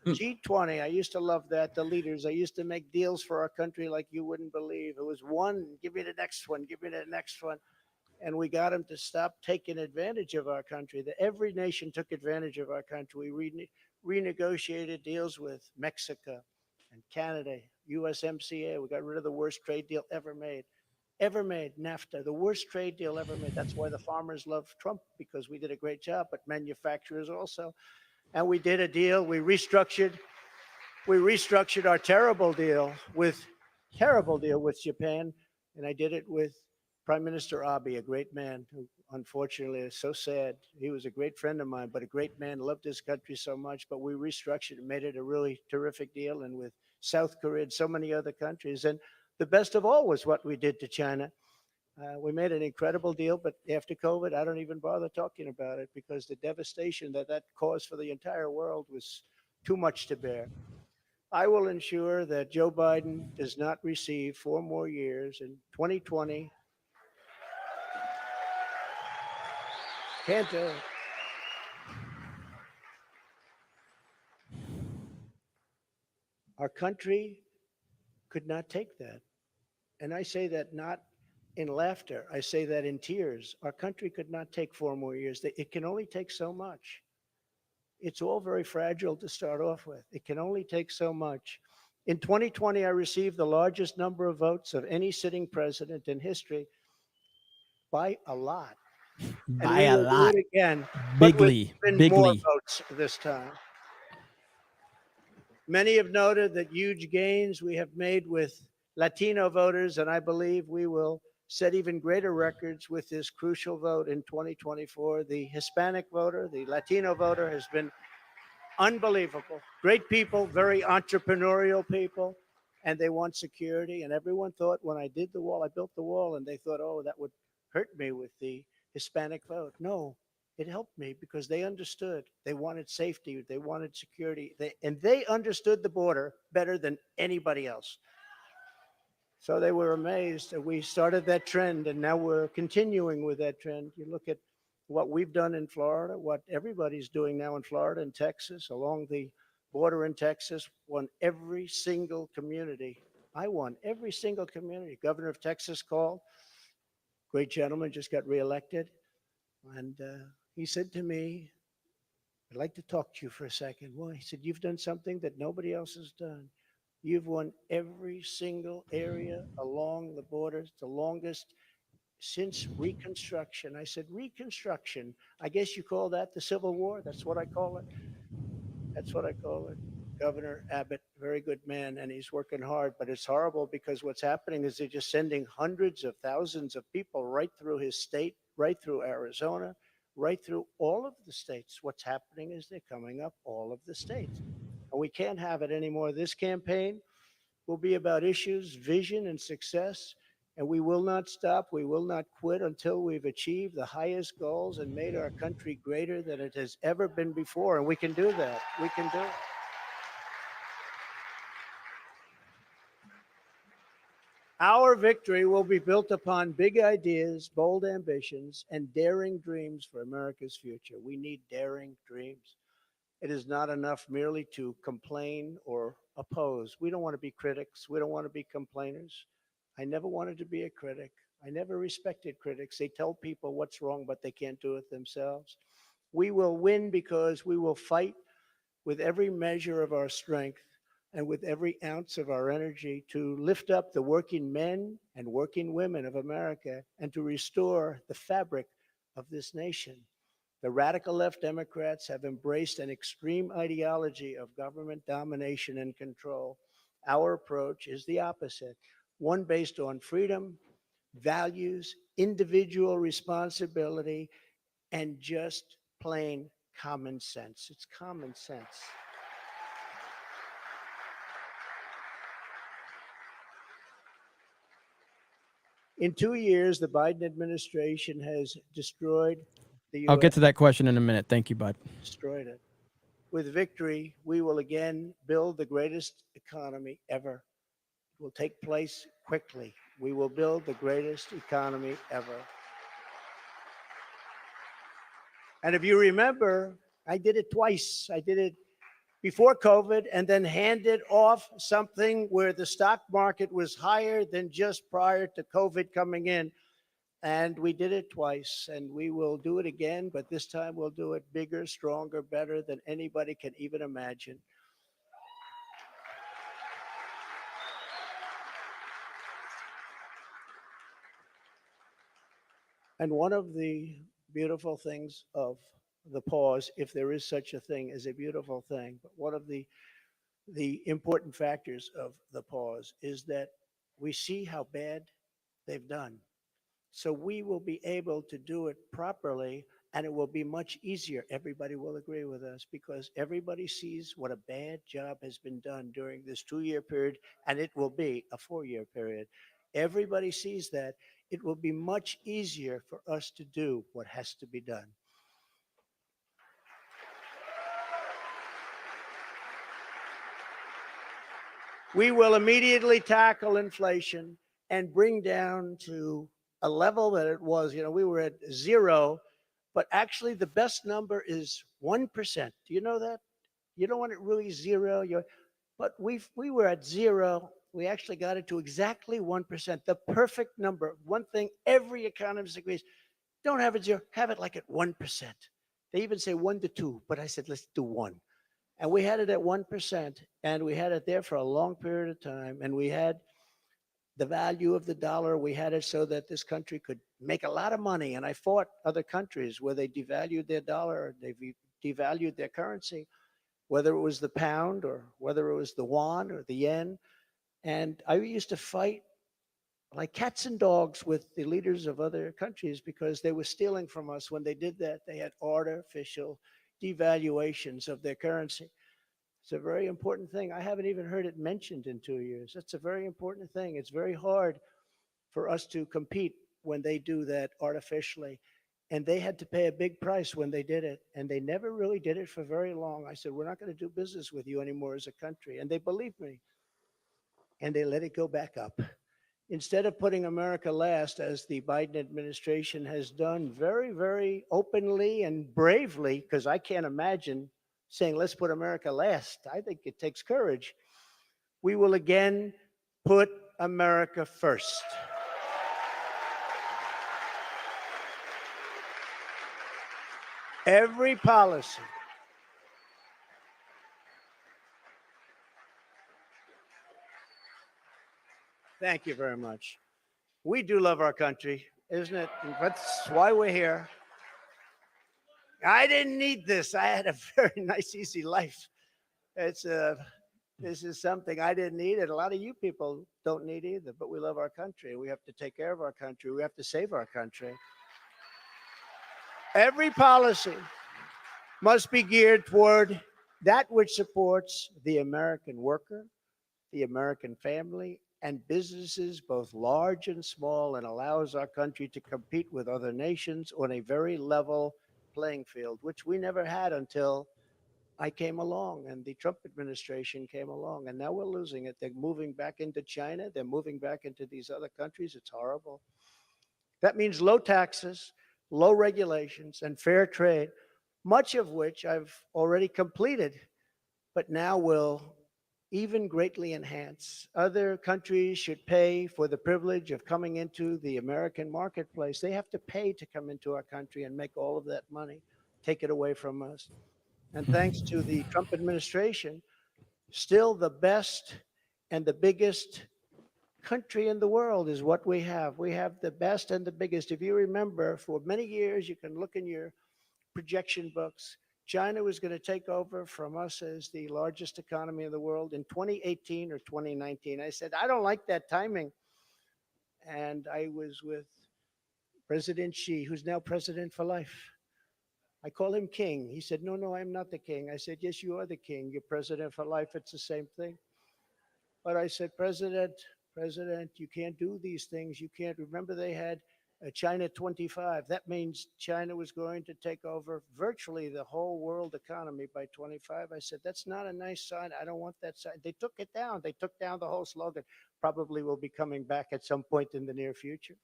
G20, I used to love that. The leaders, I used to make deals for our country like you wouldn't believe. It was one, give me the next one, give me the next one. And we got them to stop taking advantage of our country. Every nation took advantage of our country. We renegotiated deals with Mexico and Canada, USMCA. We got rid of the worst trade deal ever made. NAFTA, the worst trade deal ever made. That's why the farmers love Trump, because we did a great job, but manufacturers also. And we did a deal. We restructured We restructured our terrible deal with Japan, and I did it with Prime Minister Abe, a great man who unfortunately is so sad. He was a great friend of mine, but a great man, loved his country so much. But we restructured and made it a really terrific deal, and with South Korea and so many other countries. And the best of all was what we did to China. We made an incredible deal, but after COVID, I don't even bother talking about it because the devastation that that caused for the entire world was too much to bear. I will ensure that Joe Biden does not receive 4 more years in 2020. Can't do it. Our country could not take that. And I say that not in laughter, I say that in tears. Our country could not take 4 more years. It can only take so much. It's all very fragile to start off with. It can only take so much. In 2020, I received the largest number of votes of any sitting president in history by a lot. By a lot. Do it again, but with Bigly. even more Bigly. votes this time. Many have noted that huge gains we have made with Latino voters, and I believe we will set even greater records with this crucial vote in 2024. The Hispanic voter, the Latino voter has been unbelievable. Great people, very entrepreneurial people, and they want security. And everyone thought when I did the wall, I built the wall, and they thought, oh, that would hurt me with the Hispanic vote. No, it helped me because they understood. They wanted safety. They wanted security. And they understood the border better than anybody else. So they were amazed that we started that trend, and now we're continuing with that trend. You look at what we've done in Florida, what everybody's doing now in Florida and Texas, along the border in Texas, won every single community. I won every single community. Governor of Texas called. Great gentleman, just got reelected. And he said to me, I'd like to talk to you for a second. Well, he said, you've done something that nobody else has done. You've won every single area along the borders, the longest since Reconstruction. I said, Reconstruction? I guess you call that the Civil War? That's what I call it. That's what I call it. Governor Abbott, very good man, and he's working hard, but it's horrible because what's happening is they're just sending hundreds of thousands of people right through his state, right through Arizona, right through all of the states. What's happening is they're coming up all of the states. And we can't have it anymore. This campaign will be about issues, vision, and success. And we will not stop. We will not quit until we've achieved the highest goals and made our country greater than it has ever been before. And we can do that. We can do it. Our victory will be built upon big ideas, bold ambitions, and daring dreams for America's future. We need daring dreams. It is not enough merely to complain or oppose. We don't want to be critics. We don't want to be complainers. I never wanted to be a critic. I never respected critics. They tell people what's wrong, but they can't do it themselves. We will win because we will fight with every measure of our strength and with every ounce of our energy to lift up the working men and working women of America and to restore the fabric of this nation. The radical left Democrats have embraced an extreme ideology of government domination and control. Our approach is the opposite, one based on freedom, values, individual responsibility, and just plain common sense. It's common sense. In 2 years, the Biden administration has destroyed the U.S. I'll get to that question in a minute. Thank you, bud. Destroyed it. With victory, we will again build the greatest economy ever. It will take place quickly. We will build the greatest economy ever. And if you remember, I did it twice. I did it before COVID and then handed off something where the stock market was higher than just prior to COVID coming in. And we did it twice, and we will do it again, but this time we'll do it bigger, stronger, better than anybody can even imagine. And one of the beautiful things of the pause, if there is such a thing as a beautiful thing, but one of the the important factors of the pause is that we see how bad they've done. So we will be able to do it properly, and it will be much easier. Everybody will agree with us because everybody sees what a bad job has been done during this 2-year period, and it will be a 4-year period. Everybody sees that. It will be much easier for us to do what has to be done. We will immediately tackle inflation and bring down to a level that it was. We were at 0, but actually the best number is 1%. Do you know that? You don't want it really 0. But we were at 0. We actually got it to exactly 1%, the perfect number. One thing every economist agrees, don't have it 0, have it like at 1%. They even say 1 to 2, but I said, let's do 1. And we had it at 1%, and we had it there for a long period of time. And we had the value of the dollar. We had it so that this country could make a lot of money. And I fought other countries where they devalued their dollar, or they devalued their currency, whether it was the pound or whether it was the yuan or the yen. And I used to fight like cats and dogs with the leaders of other countries because they were stealing from us. When they did that, they had artificial devaluations of their currency. It's a very important thing. I haven't even heard it mentioned in 2 years. That's a very important thing. It's very hard for us to compete when they do that artificially. And they had to pay a big price when they did it. And they never really did it for very long. I said, we're not going to do business with you anymore as a country. And they believed me. And they let it go back up. Instead of putting America last, as the Biden administration has done very, very openly and bravely, because I can't imagine saying, let's put America last. I think it takes courage. We will again put America first. Every policy. Thank you very much. We do love our country, isn't it? That's why we're here. I didn't need this. I had a very nice, easy life. This is something I didn't need, and a lot of you people don't need either. But we love our country. We have to take care of our country. We have to save our country. Every policy must be geared toward that which supports the American worker, the American family, and businesses, both large and small, and allows our country to compete with other nations on a very level playing field, which we never had until I came along and the Trump administration came along. And now we're losing it. They're moving back into China. They're moving back into these other countries. It's horrible. That means low taxes, low regulations, and fair trade, much of which I've already completed, but now will even greatly enhance. Other countries should pay for the privilege of coming into the American marketplace. They have to pay to come into our country and make all of that money, take it away from us. And thanks to the Trump administration, still the best and the biggest country in the world is what we have. We have the best and the biggest. If you remember, for many years, you can look in your projection books, China was going to take over from us as the largest economy in the world in 2018 or 2019. I said, I don't like that timing. And I was with President Xi, who's now president for life. I call him king. He said, no, I'm not the king. I said, yes, you are the king. You're president for life. It's the same thing. But I said, President, you can't do these things. You can't. Remember, they had China 25. That means China was going to take over virtually the whole world economy by 25. I said, that's not a nice sign. I don't want that sign. They took it down. They took down the whole slogan. Probably will be coming back at some point in the near future.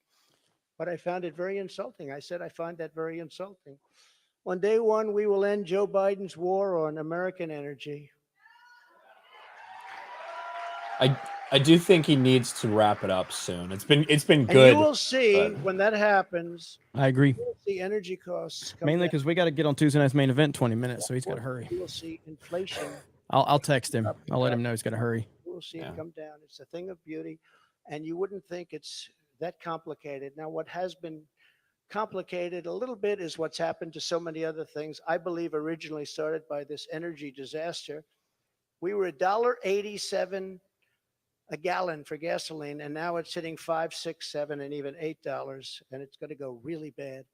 But I found it very insulting. I said, I find that very insulting. On day one, we will end Joe Biden's war on American energy. I do think he needs to wrap it up soon. It's been good. And you will see when that happens. I agree. You will see energy costs come Mainly down. because we got to get on Tuesday night's main event in 20 minutes, so he's got to hurry. You will see inflation. I'll text him. I'll let him know he's got to hurry. You will see it come down. It's a thing of beauty, and you wouldn't think it's that complicated. Now, what has been complicated a little bit is what's happened to so many other things. I believe originally started by this energy disaster We were $1.87 a gallon for gasoline, and now it's hitting $5, $6, $7, and even $8, and it's going to go really bad.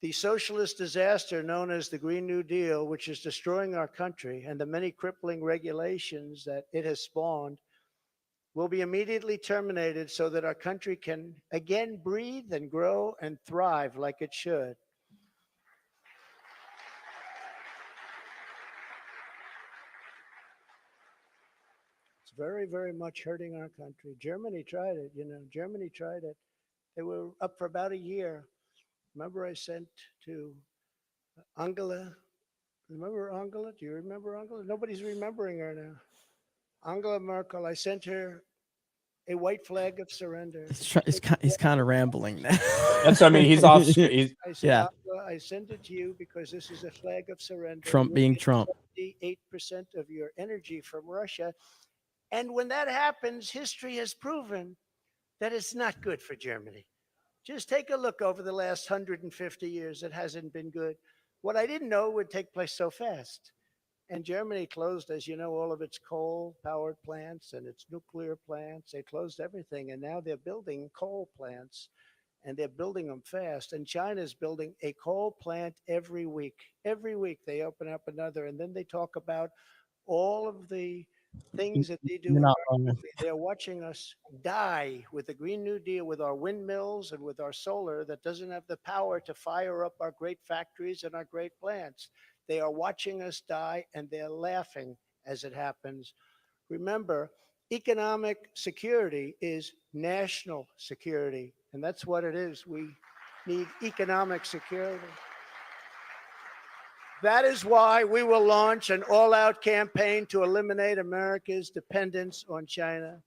The socialist disaster known as the Green New Deal, which is destroying our country, and the many crippling regulations that it has spawned, will be immediately terminated so that our country can again breathe and grow and thrive like it should. It's very, very much hurting our country. Germany tried it, Germany tried it. They were up for about a year. Remember I sent to Angela. Remember Angela? Do you remember Angela? Nobody's remembering her now. Angela Merkel. I sent her a white flag of surrender. He's kind of rambling now. That's what I mean. He's off. I said, Yeah. Angela, I send it to you because this is a flag of surrender. Trump being Trump. 78% of your energy from Russia. And when that happens, history has proven that it's not good for Germany. Just take a look over the last 150 years. It hasn't been good. What I didn't know would take place so fast. And Germany closed, as you know, all of its coal-powered plants and its nuclear plants. They closed everything, and now they're building coal plants, and they're building them fast. And China's building a coal plant every week. Every week they open up another, and then they talk about all of the things that they do. You're not wrong. They're watching us die with the Green New Deal, with our windmills and with our solar that doesn't have the power to fire up our great factories and our great plants. They are watching us die, and they're laughing as it happens. Remember, economic security is national security, and that's what it is. We need economic security. That is why we will launch an all-out campaign to eliminate America's dependence on China.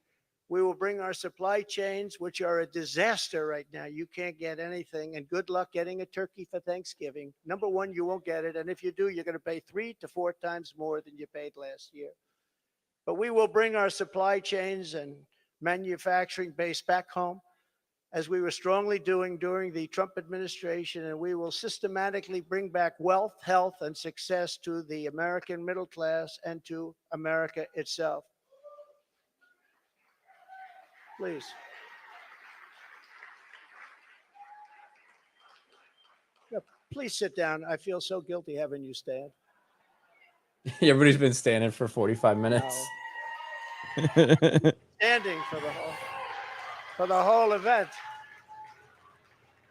We will bring our supply chains, which are a disaster right now. You can't get anything, and good luck getting a turkey for Thanksgiving. Number one, you won't get it, and if you do, you're going to pay 3 to 4 times more than you paid last year. But we will bring our supply chains and manufacturing base back home, as we were strongly doing during the Trump administration, and we will systematically bring back wealth, health, and success to the American middle class and to America itself. Please. Yeah, please sit down. I feel so guilty having you stand. Everybody's been standing for 45 minutes. Standing for the whole event.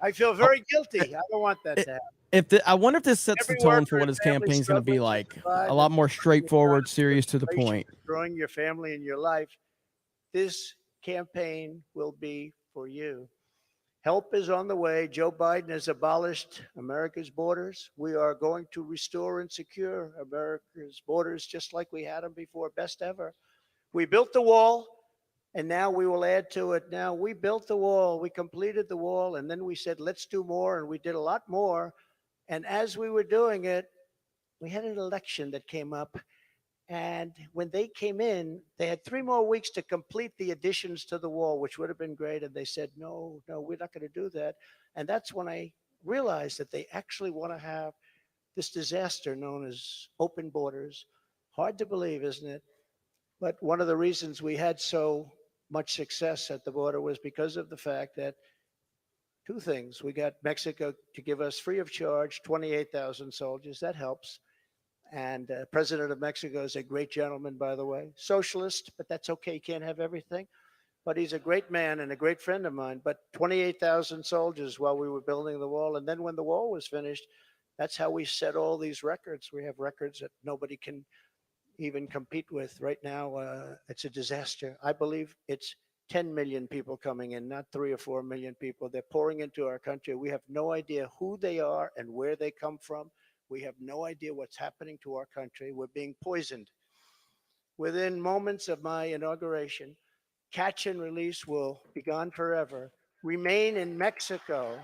I feel very guilty. I don't want that to happen. I wonder if this sets the tone for what his campaign's going to be like. A lot more straightforward, serious, to the point. Destroying your family and your life. This campaign will be for you. Help is on the way. Joe Biden has abolished America's borders. We are going to restore and secure America's borders just like we had them before, best ever. We built the wall, and now we will add to it. Now, we built the wall, we completed the wall, and then we said, let's do more, and we did a lot more. And as we were doing it, we had an election that came up. And when they came in, they had 3 more weeks to complete the additions to the wall, which would have been great. And they said, no, we're not going to do that. And that's when I realized that they actually want to have this disaster known as open borders. Hard to believe, isn't it? But one of the reasons we had so much success at the border was because of the fact that 2 things. We got Mexico to give us free of charge 28,000 soldiers. That helps. And President of Mexico is a great gentleman, by the way. Socialist, but that's okay. He can't have everything. But he's a great man and a great friend of mine. But 28,000 soldiers while we were building the wall. And then when the wall was finished, that's how we set all these records. We have records that nobody can even compete with. Right now, it's a disaster. I believe it's 10 million people coming in, not 3 or 4 million people. They're pouring into our country. We have no idea who they are and where they come from. We have no idea what's happening to our country. We're being poisoned. Within moments of my inauguration, catch and release will be gone forever. Remain in Mexico.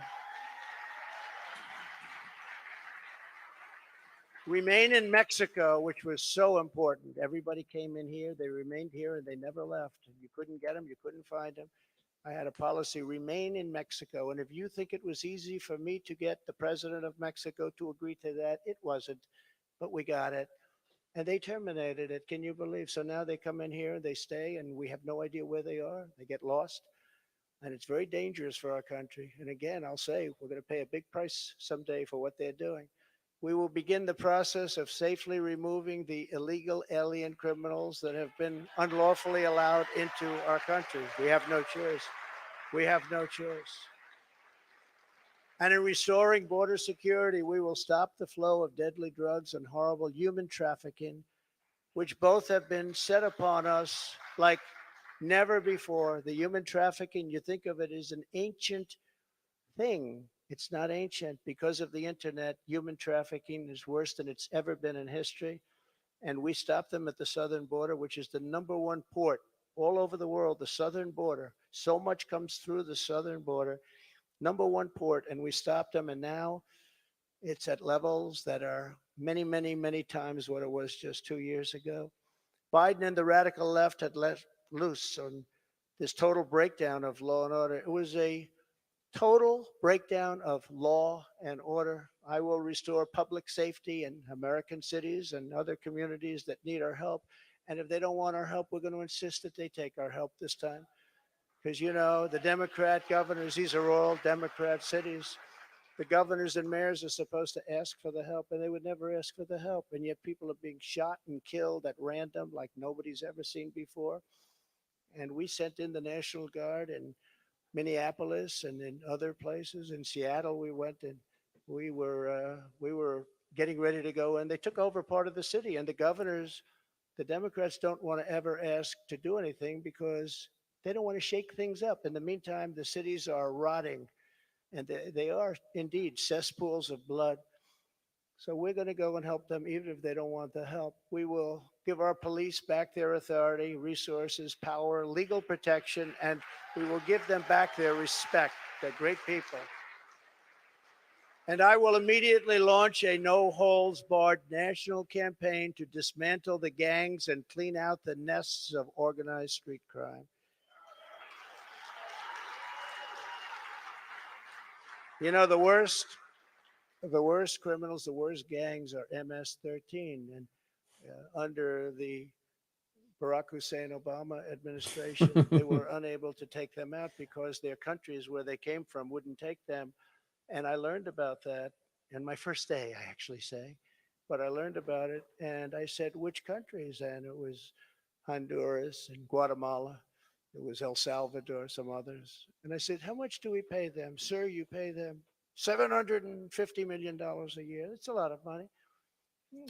Remain in Mexico, which was so important. Everybody came in here, they remained here, and they never left. You couldn't get them, you couldn't find them. I had a policy, remain in Mexico. And if you think it was easy for me to get the president of Mexico to agree to that, it wasn't, but we got it. and they terminated it. Can you believe? So now they come in here, they stay, and we have no idea where they are. They get lost, and it's very dangerous for our country. And again, I'll say we're going to pay a big price someday for what they're doing. We will begin the process of safely removing the illegal alien criminals that have been unlawfully allowed into our country. We have no choice. We have no choice. And in restoring border security, we will stop the flow of deadly drugs and horrible human trafficking, which both have been set upon us like never before. The human trafficking, you think of it as an ancient thing. It's not ancient. Because of the internet, human trafficking is worse than it's ever been in history. And we stop them at the southern border, which is the #1 port all over the world, the southern border. So much comes through the southern border, #1 port, and we stopped them. And now it's at levels that are many, many, many times what it was just 2 years ago. Biden and the radical left had let loose on this total breakdown of law and order. It was a total breakdown of law and order. I will restore public safety in American cities and other communities that need our help. And if they don't want our help, we're going to insist that they take our help this time. Because, you know, the Democrat governors, these are all Democrat cities. The governors and mayors are supposed to ask for the help, and they would never ask for the help. And yet people are being shot and killed at random like nobody's ever seen before. And we sent in the National Guard and Minneapolis and in other places. In Seattle, we went and we were getting ready to go, and they took over part of the city. And the governors, the Democrats, don't want to ever ask to do anything because they don't want to shake things up. In the meantime, the cities are rotting, and they are indeed cesspools of blood. So we're going to go and help them, even if they don't want the help. We will give our police back their authority, resources, power, legal protection, and we will give them back their respect. They're great people. And I will immediately launch a no-holds-barred national campaign to dismantle the gangs and clean out the nests of organized street crime. You know, the worst criminals, the worst gangs are MS-13. And under the Barack Hussein Obama administration, they were unable to take them out because their countries where they came from wouldn't take them. And I learned about that in my first day, I actually say. But I learned about it, and I said, which countries? And it was Honduras and Guatemala. It was El Salvador, some others. And I said, how much do we pay them? Sir, you pay them $750 million a year. That's a lot of money.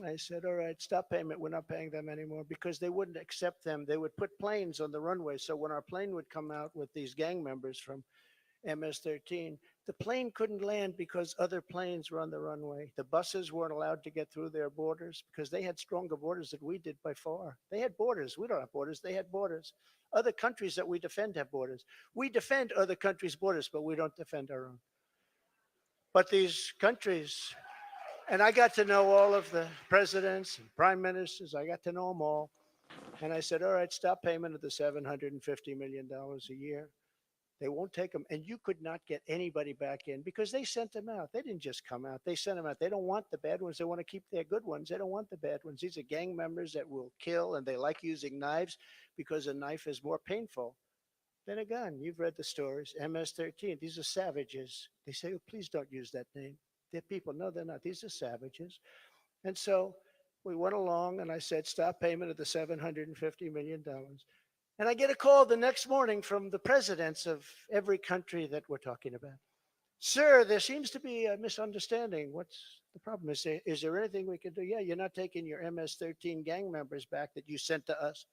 I said, all right, stop payment. We're not paying them anymore because they wouldn't accept them. They would put planes on the runway. So when our plane would come out with these gang members from MS-13, the plane couldn't land because other planes were on the runway. The buses weren't allowed to get through their borders because they had stronger borders than we did by far. They had borders. We don't have borders. They had borders. Other countries that we defend have borders. We defend other countries' borders, but we don't defend our own. But these countries, and I got to know all of the presidents and prime ministers. I got to know them all. And I said, all right, stop payment of the $750 million a year. They won't take them. And you could not get anybody back in because they sent them out. They didn't just come out. They sent them out. They don't want the bad ones. They want to keep their good ones. They don't want the bad ones. These are gang members that will kill, and they like using knives because a knife is more painful than a gun. You've read the stories. MS-13. These are savages. They say, oh, please don't use that name. They're people. No, they're not. These are savages. And so we went along, and I said, stop payment of the $750 million. And I get a call the next morning from the presidents of every country that we're talking about. Sir, there seems to be a misunderstanding. What's the problem? Is there anything we can do? Yeah, you're not taking your MS-13 gang members back that you sent to us.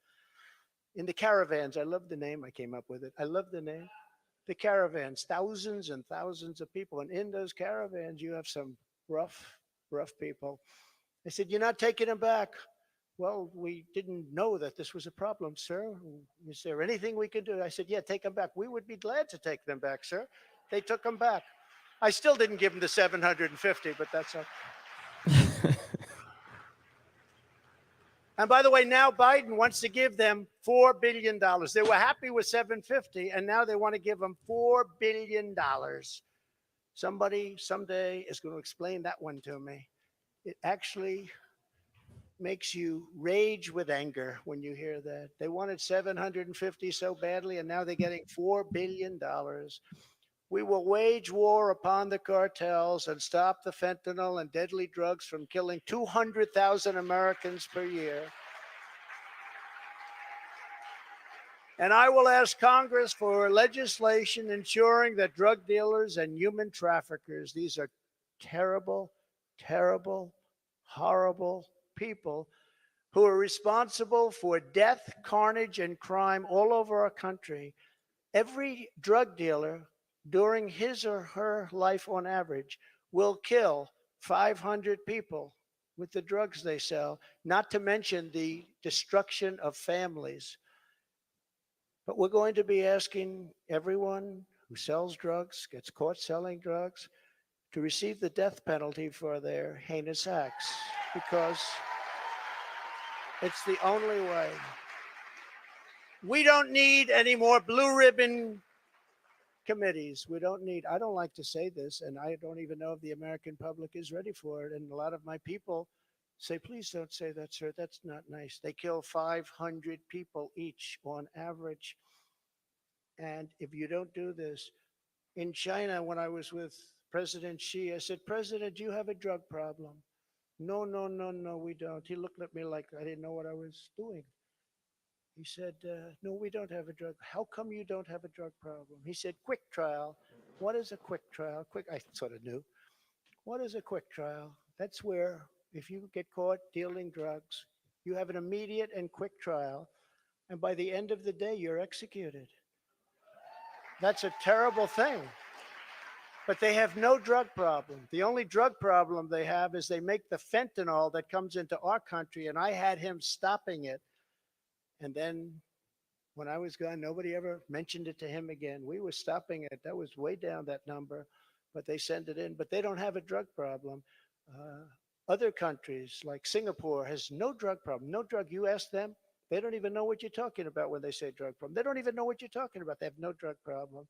In the caravans, I love the name. I came up with it. I love the name. The caravans, thousands and thousands of people. And in those caravans, you have some rough people. I said, you're not taking them back. Well, we didn't know that this was a problem, sir. Is there anything we can do? I said, yeah, take them back. We would be glad to take them back, sir. They took them back. I still didn't give them the 750, but that's okay. And by the way, now Biden wants to give them $4 billion. They were happy with 750, and now they want to give them $4 billion. Somebody someday is going to explain that one to me. It actually, makes you rage with anger when you hear that. They wanted 750 so badly, and now they're getting $4 billion. We will wage war upon the cartels and stop the fentanyl and deadly drugs from killing 200,000 Americans per year. And I will ask Congress for legislation ensuring that drug dealers and human traffickers, these are terrible, terrible, horrible people who are responsible for death, carnage, and crime all over our country. Every drug dealer during his or her life on average will kill 500 people with the drugs they sell, not to mention the destruction of families. But we're going to be asking everyone who sells drugs, gets caught selling drugs, to receive the death penalty for their heinous acts, because it's the only way. We don't need any more blue ribbon committees. We don't need, I don't like to say this, and I don't even know if the American public is ready for it. And a lot of my people say, please don't say that, sir. That's not nice. They kill 500 people each on average. And if you don't do this, in China, when I was with President Xi, I said, President, do you have a drug problem? No, no, no, no, we don't. He looked at me like I didn't know what I was doing. He said, no, we don't have a drug. How come you don't have a drug problem? He said, quick trial. What is a quick trial? I sort of knew. What is a quick trial? That's where if you get caught dealing drugs, you have an immediate and quick trial. And by the end of the day, you're executed. That's a terrible thing. But they have no drug problem. The only drug problem they have is they make the fentanyl that comes into our country, and I had him stopping it. And then when I was gone, nobody ever mentioned it to him again. We were stopping it. That was way down, that number, but they send it in. But they don't have a drug problem. Other countries like Singapore has no drug problem, no drug. You ask them, they don't even know what you're talking about when they say drug problem. They don't even know what you're talking about. They have no drug problem.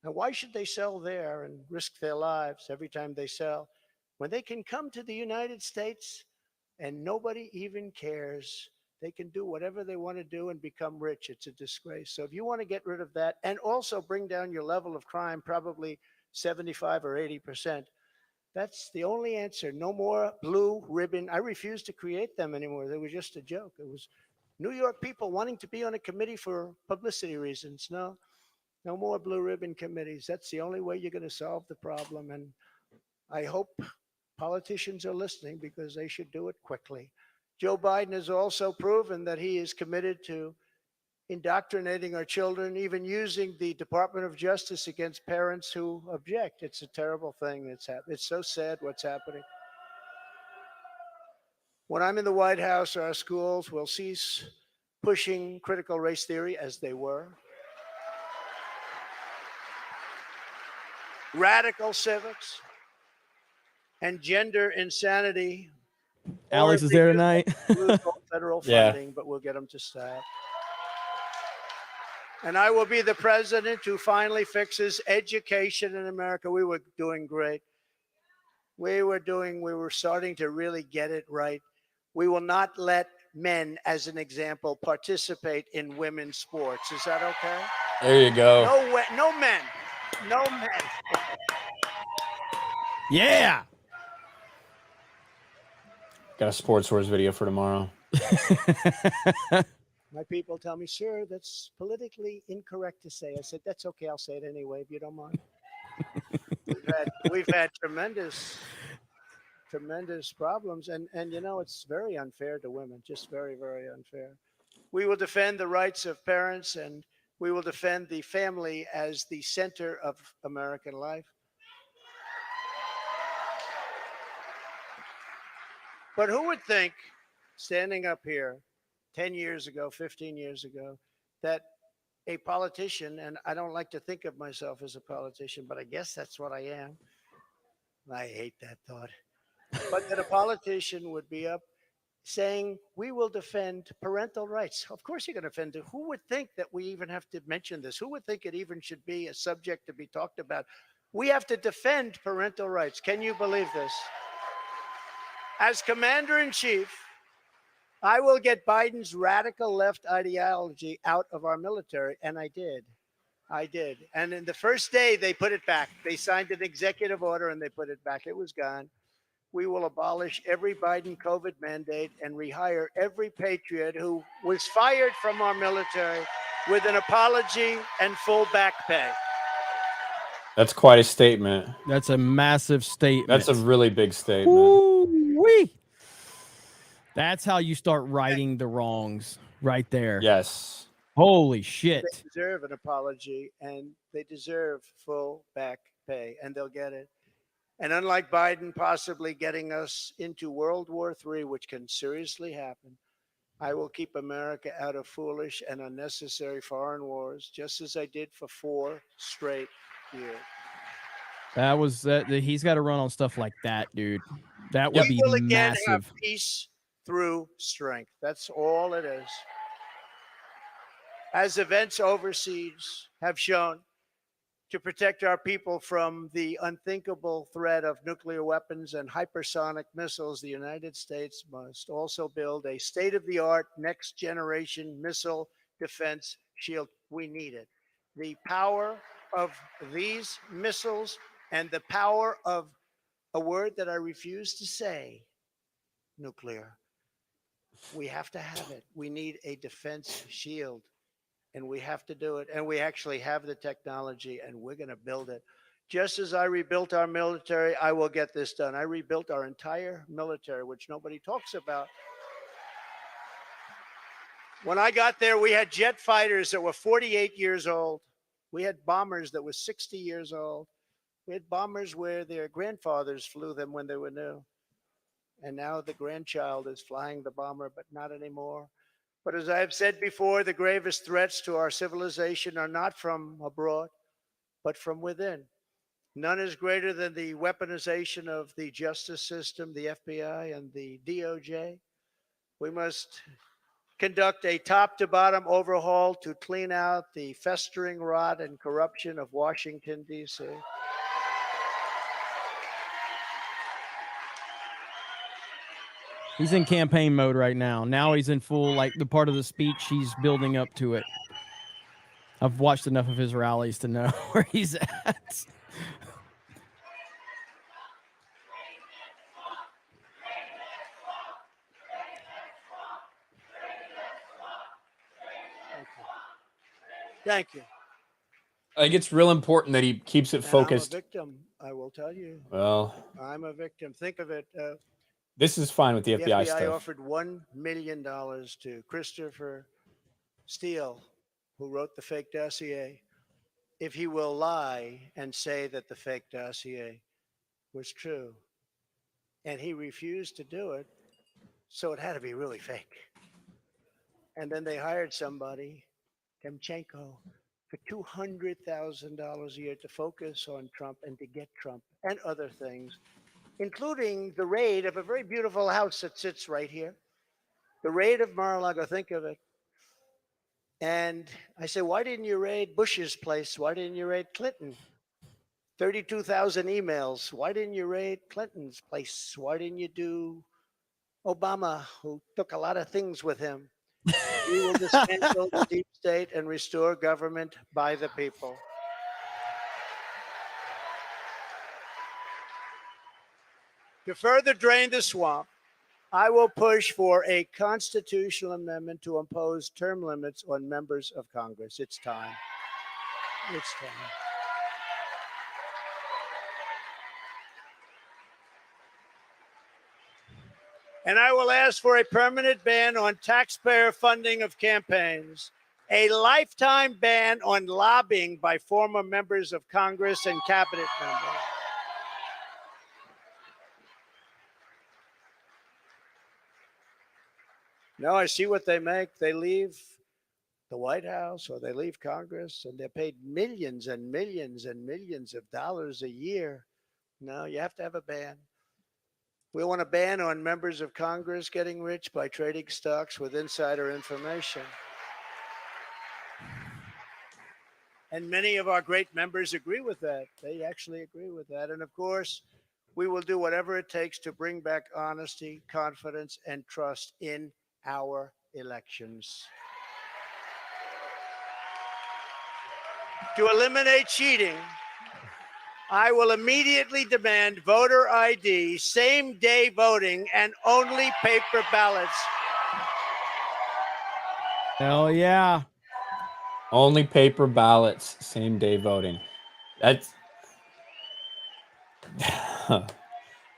Now, why should they sell there and risk their lives every time they sell when they can come to the United States and nobody even cares? They can do whatever they want to do and become rich. It's a disgrace. So if you want to get rid of that and also bring down your level of crime, probably 75 or 80%, that's the only answer. No more blue ribbon. I refuse to create them anymore. They were just a joke. It was New York people wanting to be on a committee for publicity reasons. No more blue ribbon committees. That's the only way you're going to solve the problem. And I hope politicians are listening, because they should do it quickly. Joe Biden has also proven that he is committed to indoctrinating our children, even using the Department of Justice against parents who object. It's a terrible thing that's happening. It's so sad what's happening. When I'm in the White House, our schools will cease pushing critical race theory, as they were. Radical civics and gender insanity. Alex is there tonight. Lose all federal funding, but we'll get them to stop. And I will be the president who finally fixes education in America. We were doing great. We were starting to really get it right. We will not let men, as an example, participate in women's sports. Is that okay? There you go. No men. No men. Yeah. Got a Sports Wars video for tomorrow. My people tell me, sir, that's politically incorrect to say. I said, that's okay. I'll say it anyway, if you don't mind. We've had tremendous problems. And it's very unfair to women, just very, very unfair. We will defend the rights of parents, and we will defend the family as the center of American life. But who would think, standing up here 10 years ago, 15 years ago, that a politician, and I don't like to think of myself as a politician, but I guess that's what I am. I hate that thought. But that a politician would be up saying, we will defend parental rights. Of course you're going to defend it. Who would think that we even have to mention this? Who would think it even should be a subject to be talked about? We have to defend parental rights. Can you believe this? As commander-in-chief, I will get Biden's radical left ideology out of our military. And I did. I did. And in the first day, they put it back. They signed an executive order and they put it back. It was gone. We will abolish every Biden COVID mandate and rehire every patriot who was fired from our military with an apology and full back pay. That's quite a statement. That's a massive statement. That's a really big statement. Ooh-wee. That's how you start righting the wrongs right there. Yes. Holy shit. They deserve an apology and they deserve full back pay, and they'll get it. And unlike Biden possibly getting us into World War III, which can seriously happen, I will keep America out of foolish and unnecessary foreign wars, just as I did for 4 straight years. That was he's got to run on stuff like that, dude. That would be We will again massive. have peace through strength. That's all it is. As events overseas have shown, to protect our people from the unthinkable threat of nuclear weapons and hypersonic missiles, the United States must also build a state-of-the-art next-generation missile defense shield. We need it. The power of these missiles and the power of a word that I refuse to say, nuclear. We have to have it. We need a defense shield. And we have to do it. And we actually have the technology, and we're going to build it. Just as I rebuilt our military, I will get this done. I rebuilt our entire military, which nobody talks about. When I got there, we had jet fighters that were 48 years old. We had bombers that were 60 years old. We had bombers where their grandfathers flew them when they were new. And now the grandchild is flying the bomber, but not anymore. But as I have said before, the gravest threats to our civilization are not from abroad, but from within. None is greater than the weaponization of the justice system, the FBI, and the DOJ. We must conduct a top-to-bottom overhaul to clean out the festering rot and corruption of Washington, D.C. He's in campaign mode right now. Now he's in full, like the part of the speech he's building up to it. I've watched enough of his rallies to know where he's at. Thank you. I think it's real important that he keeps it focused. I'm a victim, I will tell you. Well, I'm a victim. Think of it. this is fine with the FBI FBI stuff. offered $1 million to Christopher Steele, who wrote the fake dossier, if he will lie and say that the fake dossier was true. And he refused to do it, so it had to be really fake. And then they hired somebody, Timchenko, for $200,000 a year to focus on Trump and to get Trump and other things, including the raid of a very beautiful house that sits right here. The raid of Mar-a-Lago, think of it. And I say, why didn't you raid Bush's place? Why didn't you raid Clinton? 32,000 emails. Why didn't you raid Clinton's place? Why didn't you do Obama, who took a lot of things with him? We will dismantle the deep state and restore government by the people. To further drain the swamp, I will push for a constitutional amendment to impose term limits on members of Congress. It's time. It's time. And I will ask for a permanent ban on taxpayer funding of campaigns, a lifetime ban on lobbying by former members of Congress and cabinet members. No, I see what they make. They leave the White House or they leave Congress and they're paid millions and millions and millions of dollars a year. No, you have to have a ban. We want a ban on members of Congress getting rich by trading stocks with insider information. And many of our great members agree with that. They actually agree with that. And of course, we will do whatever it takes to bring back honesty, confidence, and trust in our elections. To eliminate cheating, I will immediately demand voter ID, same-day voting, and only paper ballots. Hell yeah. Only paper ballots, same day voting. That's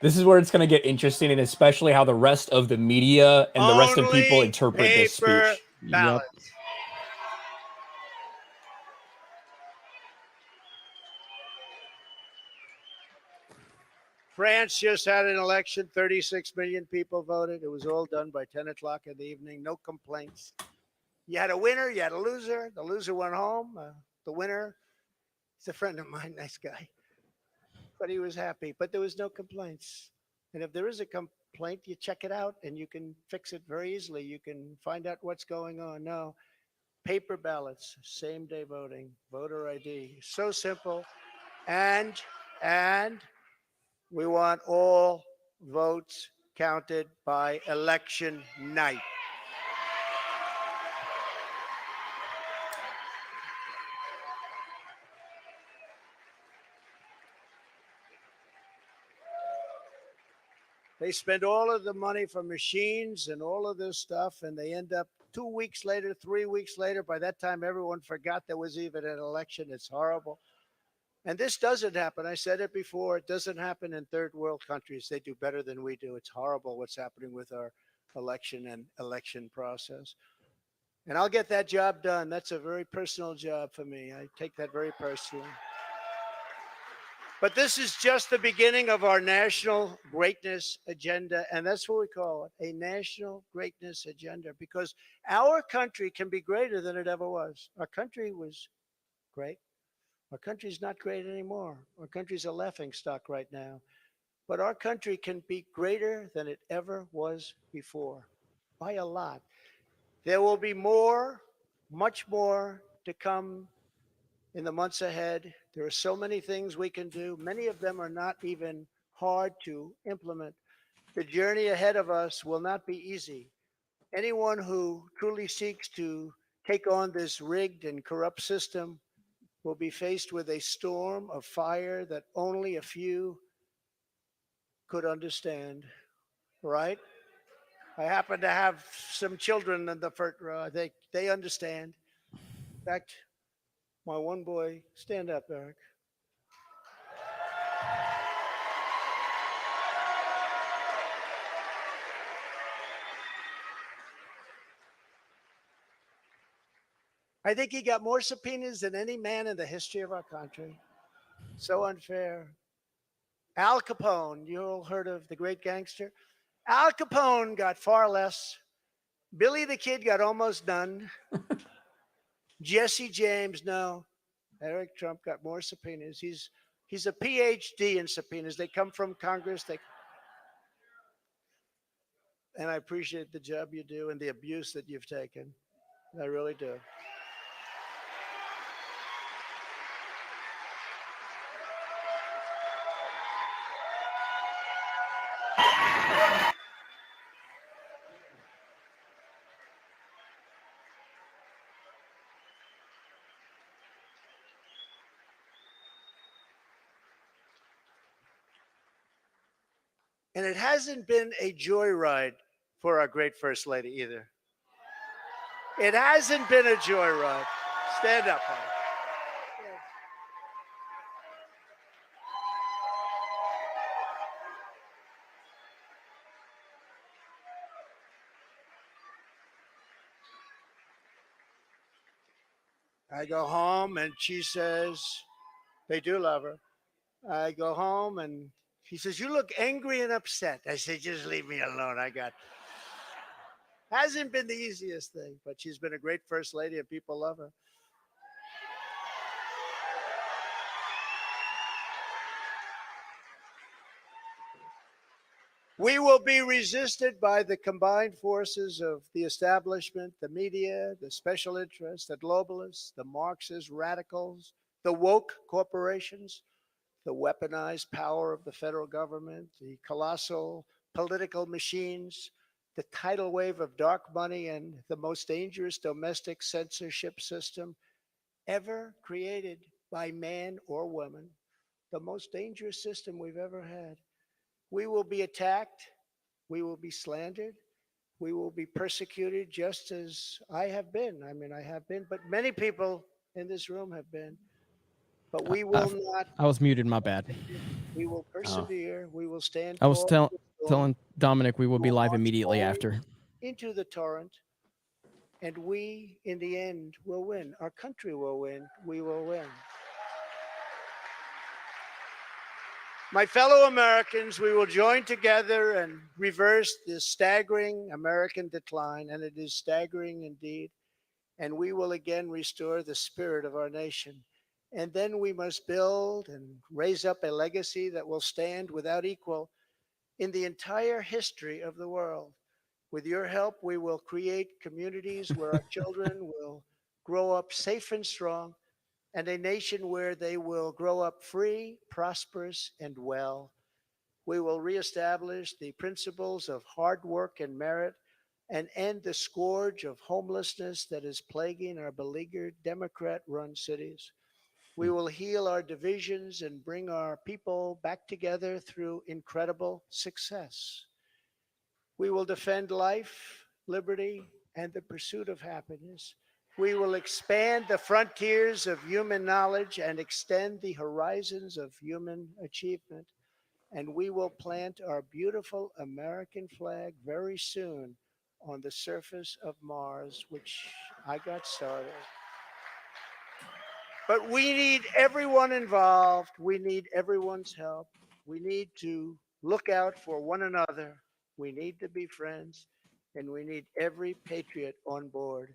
this is where it's going to get interesting, and especially how the rest of the media and the rest of people interpret this speech. Ballots. Yep. France just had an election. 36 million people voted. It was all done by 10 o'clock in the evening. No complaints. You had a winner, you had a loser. The loser went home. The winner, he's a friend of mine, nice guy. But he was happy. But there was no complaints. And if there is a complaint, you check it out and you can fix it very easily. You can find out what's going on. No, paper ballots, same day voting, voter ID. So simple. And we want all votes counted by election night. They spend all of the money for machines and all of this stuff, and they end up 2 weeks later, 3 weeks later. By that time, everyone forgot there was even an election. It's horrible. And this doesn't happen. I said it before. It doesn't happen in third world countries. They do better than we do. It's horrible what's happening with our election and election process. And I'll get that job done. That's a very personal job for me. I take that very personally. But this is just the beginning of our national greatness agenda. And that's what we call it, a national greatness agenda, because our country can be greater than it ever was. Our country was great. Our country's not great anymore. Our country's a laughingstock right now. But our country can be greater than it ever was before, by a lot. There will be more, much more to come in the months ahead. There are so many things we can do. Many of them are not even hard to implement. The journey ahead of us will not be easy. Anyone who truly seeks to take on this rigged and corrupt system will be faced with a storm of fire that only a few could understand, right? I happen to have some children in the front row. They understand. In fact, my one boy, stand up, Eric. I think he got more subpoenas than any man in the history of our country. So unfair. Al Capone, you all heard of the great gangster? Al Capone got far less. Billy the Kid got almost none. Jesse James, no. Eric Trump got more subpoenas. He's a PhD in subpoenas. They come from Congress. And I appreciate the job you do and the abuse that you've taken. I really do. And it hasn't been a joyride for our great First Lady either. It hasn't been a joyride. Stand up, honey. I go home and she says, they do love her. I go home and she says, you look angry and upset. I say, just leave me alone. Hasn't been the easiest thing, but she's been a great First Lady and people love her. We will be resisted by the combined forces of the establishment, the media, the special interests, the globalists, the Marxist radicals, the woke corporations, the weaponized power of the federal government, the colossal political machines, the tidal wave of dark money and the most dangerous domestic censorship system ever created by man or woman, the most dangerous system we've ever had. We will be attacked. We will be slandered. We will be persecuted just as I have been. I mean, I have been, but many people in this room have been. But we will not. I was muted, my bad. We will persevere. We will stand I was tall telling Dominic we will be live immediately after. into the torrent, and we, in the end, will win. Our country will win. We will win. My fellow Americans, we will join together and reverse this staggering American decline, and it is staggering indeed, and we will again restore the spirit of our nation. And then we must build and raise up a legacy that will stand without equal in the entire history of the world. With your help, we will create communities where our children will grow up safe and strong, and a nation where they will grow up free, prosperous, and well. We will reestablish the principles of hard work and merit and end the scourge of homelessness that is plaguing our beleaguered Democrat-run cities. We will heal our divisions and bring our people back together through incredible success. We will defend life, liberty, and the pursuit of happiness. We will expand the frontiers of human knowledge and extend the horizons of human achievement. And we will plant our beautiful American flag very soon on the surface of Mars, which I got started. But we need everyone involved. We need everyone's help. We need to look out for one another. We need to be friends, and we need every patriot on board.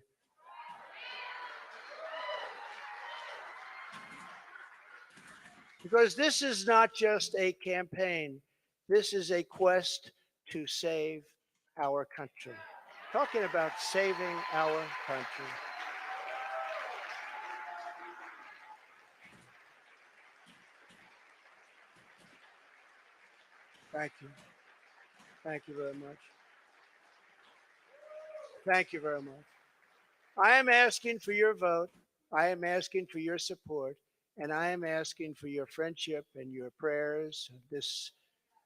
Because this is not just a campaign. This is a quest to save our country. Talking about saving our country. Thank you. Thank you very much. Thank you very much. I am asking for your vote. I am asking for your support. And I am asking for your friendship and your prayers of this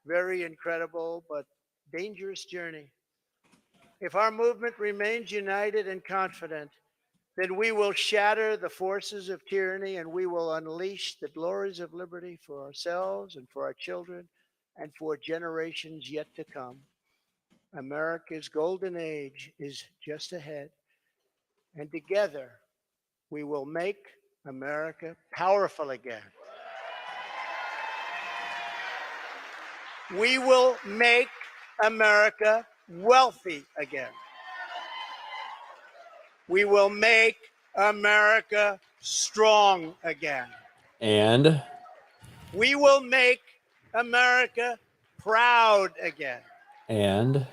very incredible but dangerous journey. If our movement remains united and confident, then we will shatter the forces of tyranny and we will unleash the glories of liberty for ourselves and for our children and for generations yet to come. America's golden age is just ahead, and together we will make America powerful again. We will make America wealthy again. We will make America strong again. And we will make America proud again. And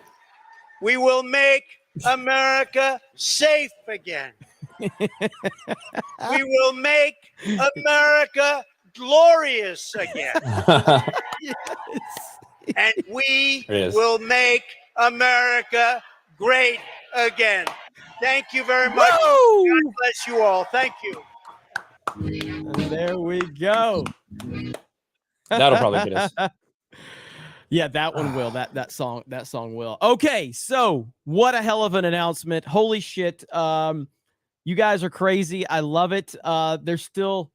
we will make America safe again. We will make America glorious again. Yes. And we will make America great again. Thank you very much. Woo! God bless you all. Thank you. And there we go. That'll probably get us. Yeah, that one will. That song will. Okay, so what a hell of an announcement. Holy shit. You guys are crazy. I love it. There's still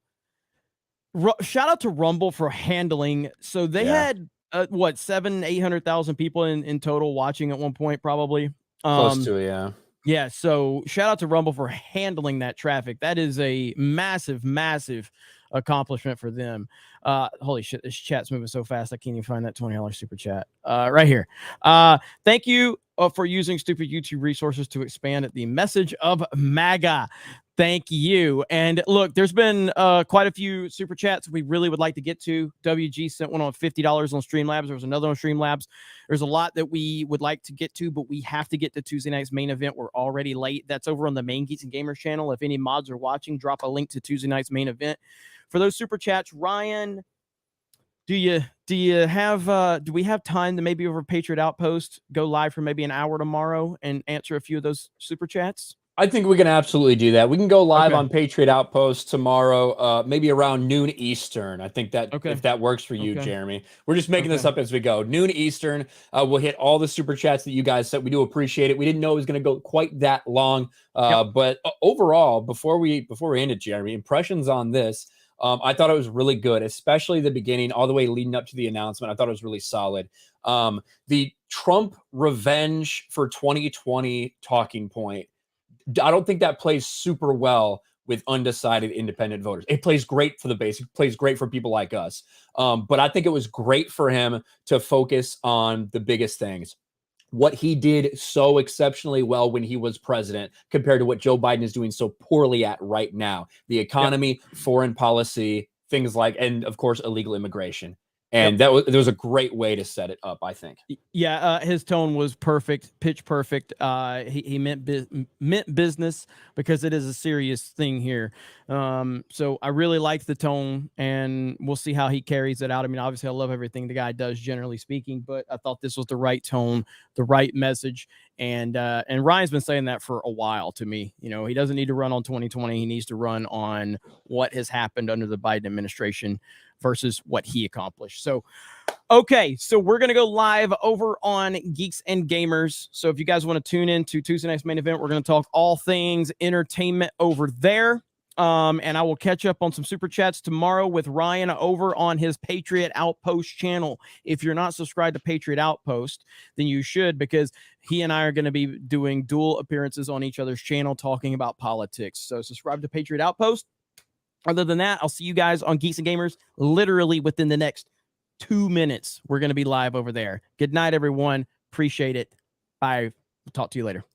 shout out to Rumble for handling. So they had what 700,000-800,000 people in total watching at one point, probably. Close to it, yeah. Yeah, so shout out to Rumble for handling that traffic. That is a massive, massive accomplishment for them. Holy shit, this chat's moving so fast I can't even find that $20 super chat right here. Thank you for using stupid YouTube resources to expand the message of MAGA. Thank you. And look, there's been quite a few super chats we really would like to get to. WG sent one on $50 on Streamlabs. There was another on Streamlabs. There's a lot that we would like to get to, but we have to get to Tuesday night's main event. We're already late. That's over on the Main Geeks and Gamers channel. If any mods are watching, drop a link to Tuesday night's main event. For those super chats, Ryan, do you do we have time to maybe over Patriot Outpost go live for maybe an hour tomorrow and answer a few of those super chats? I think we can absolutely do that. We can go live Okay. on Patriot Outpost tomorrow, maybe around noon Eastern. I think that if that works for you, Okay. Jeremy. We're just making this Okay. up as we go. Noon Eastern, we'll hit all the super chats that you guys said. We do appreciate it. We didn't know it was going to go quite that long, but overall, before we end it, Jeremy, impressions on this. I thought it was really good, especially the beginning, all the way leading up to the announcement. I thought it was really solid. The Trump revenge for 2020 talking point. I don't think that plays super well with undecided independent voters. It plays great for the base. It plays great for people like us. But I think it was great for him to focus on the biggest things. What he did so exceptionally well when he was president compared to what Joe Biden is doing so poorly at right now. The economy, foreign policy, things like, and of course, illegal immigration. And there was a great way to set it up, I think. Yeah, his tone was perfect, pitch perfect. He meant business because it is a serious thing here. So I really like the tone, and we'll see how he carries it out. I mean, obviously, I love everything the guy does, generally speaking, but I thought this was the right tone, the right message. And Ryan's been saying that for a while to me. You know, he doesn't need to run on 2020. He needs to run on what has happened under the Biden administration versus what he accomplished. So, okay, so we're going to go live over on Geeks and Gamers. So if you guys want to tune in to Tuesday night's main event, we're going to talk all things entertainment over there. And I will catch up on some super chats tomorrow with Ryan over on his Patriot Outpost channel. If you're not subscribed to Patriot Outpost, then you should, because he and I are going to be doing dual appearances on each other's channel talking about politics. So subscribe to Patriot Outpost. Other than that, I'll see you guys on Geeks and Gamers literally within the next 2 minutes. We're going to be live over there. Good night, everyone. Appreciate it. Bye. Talk to you later.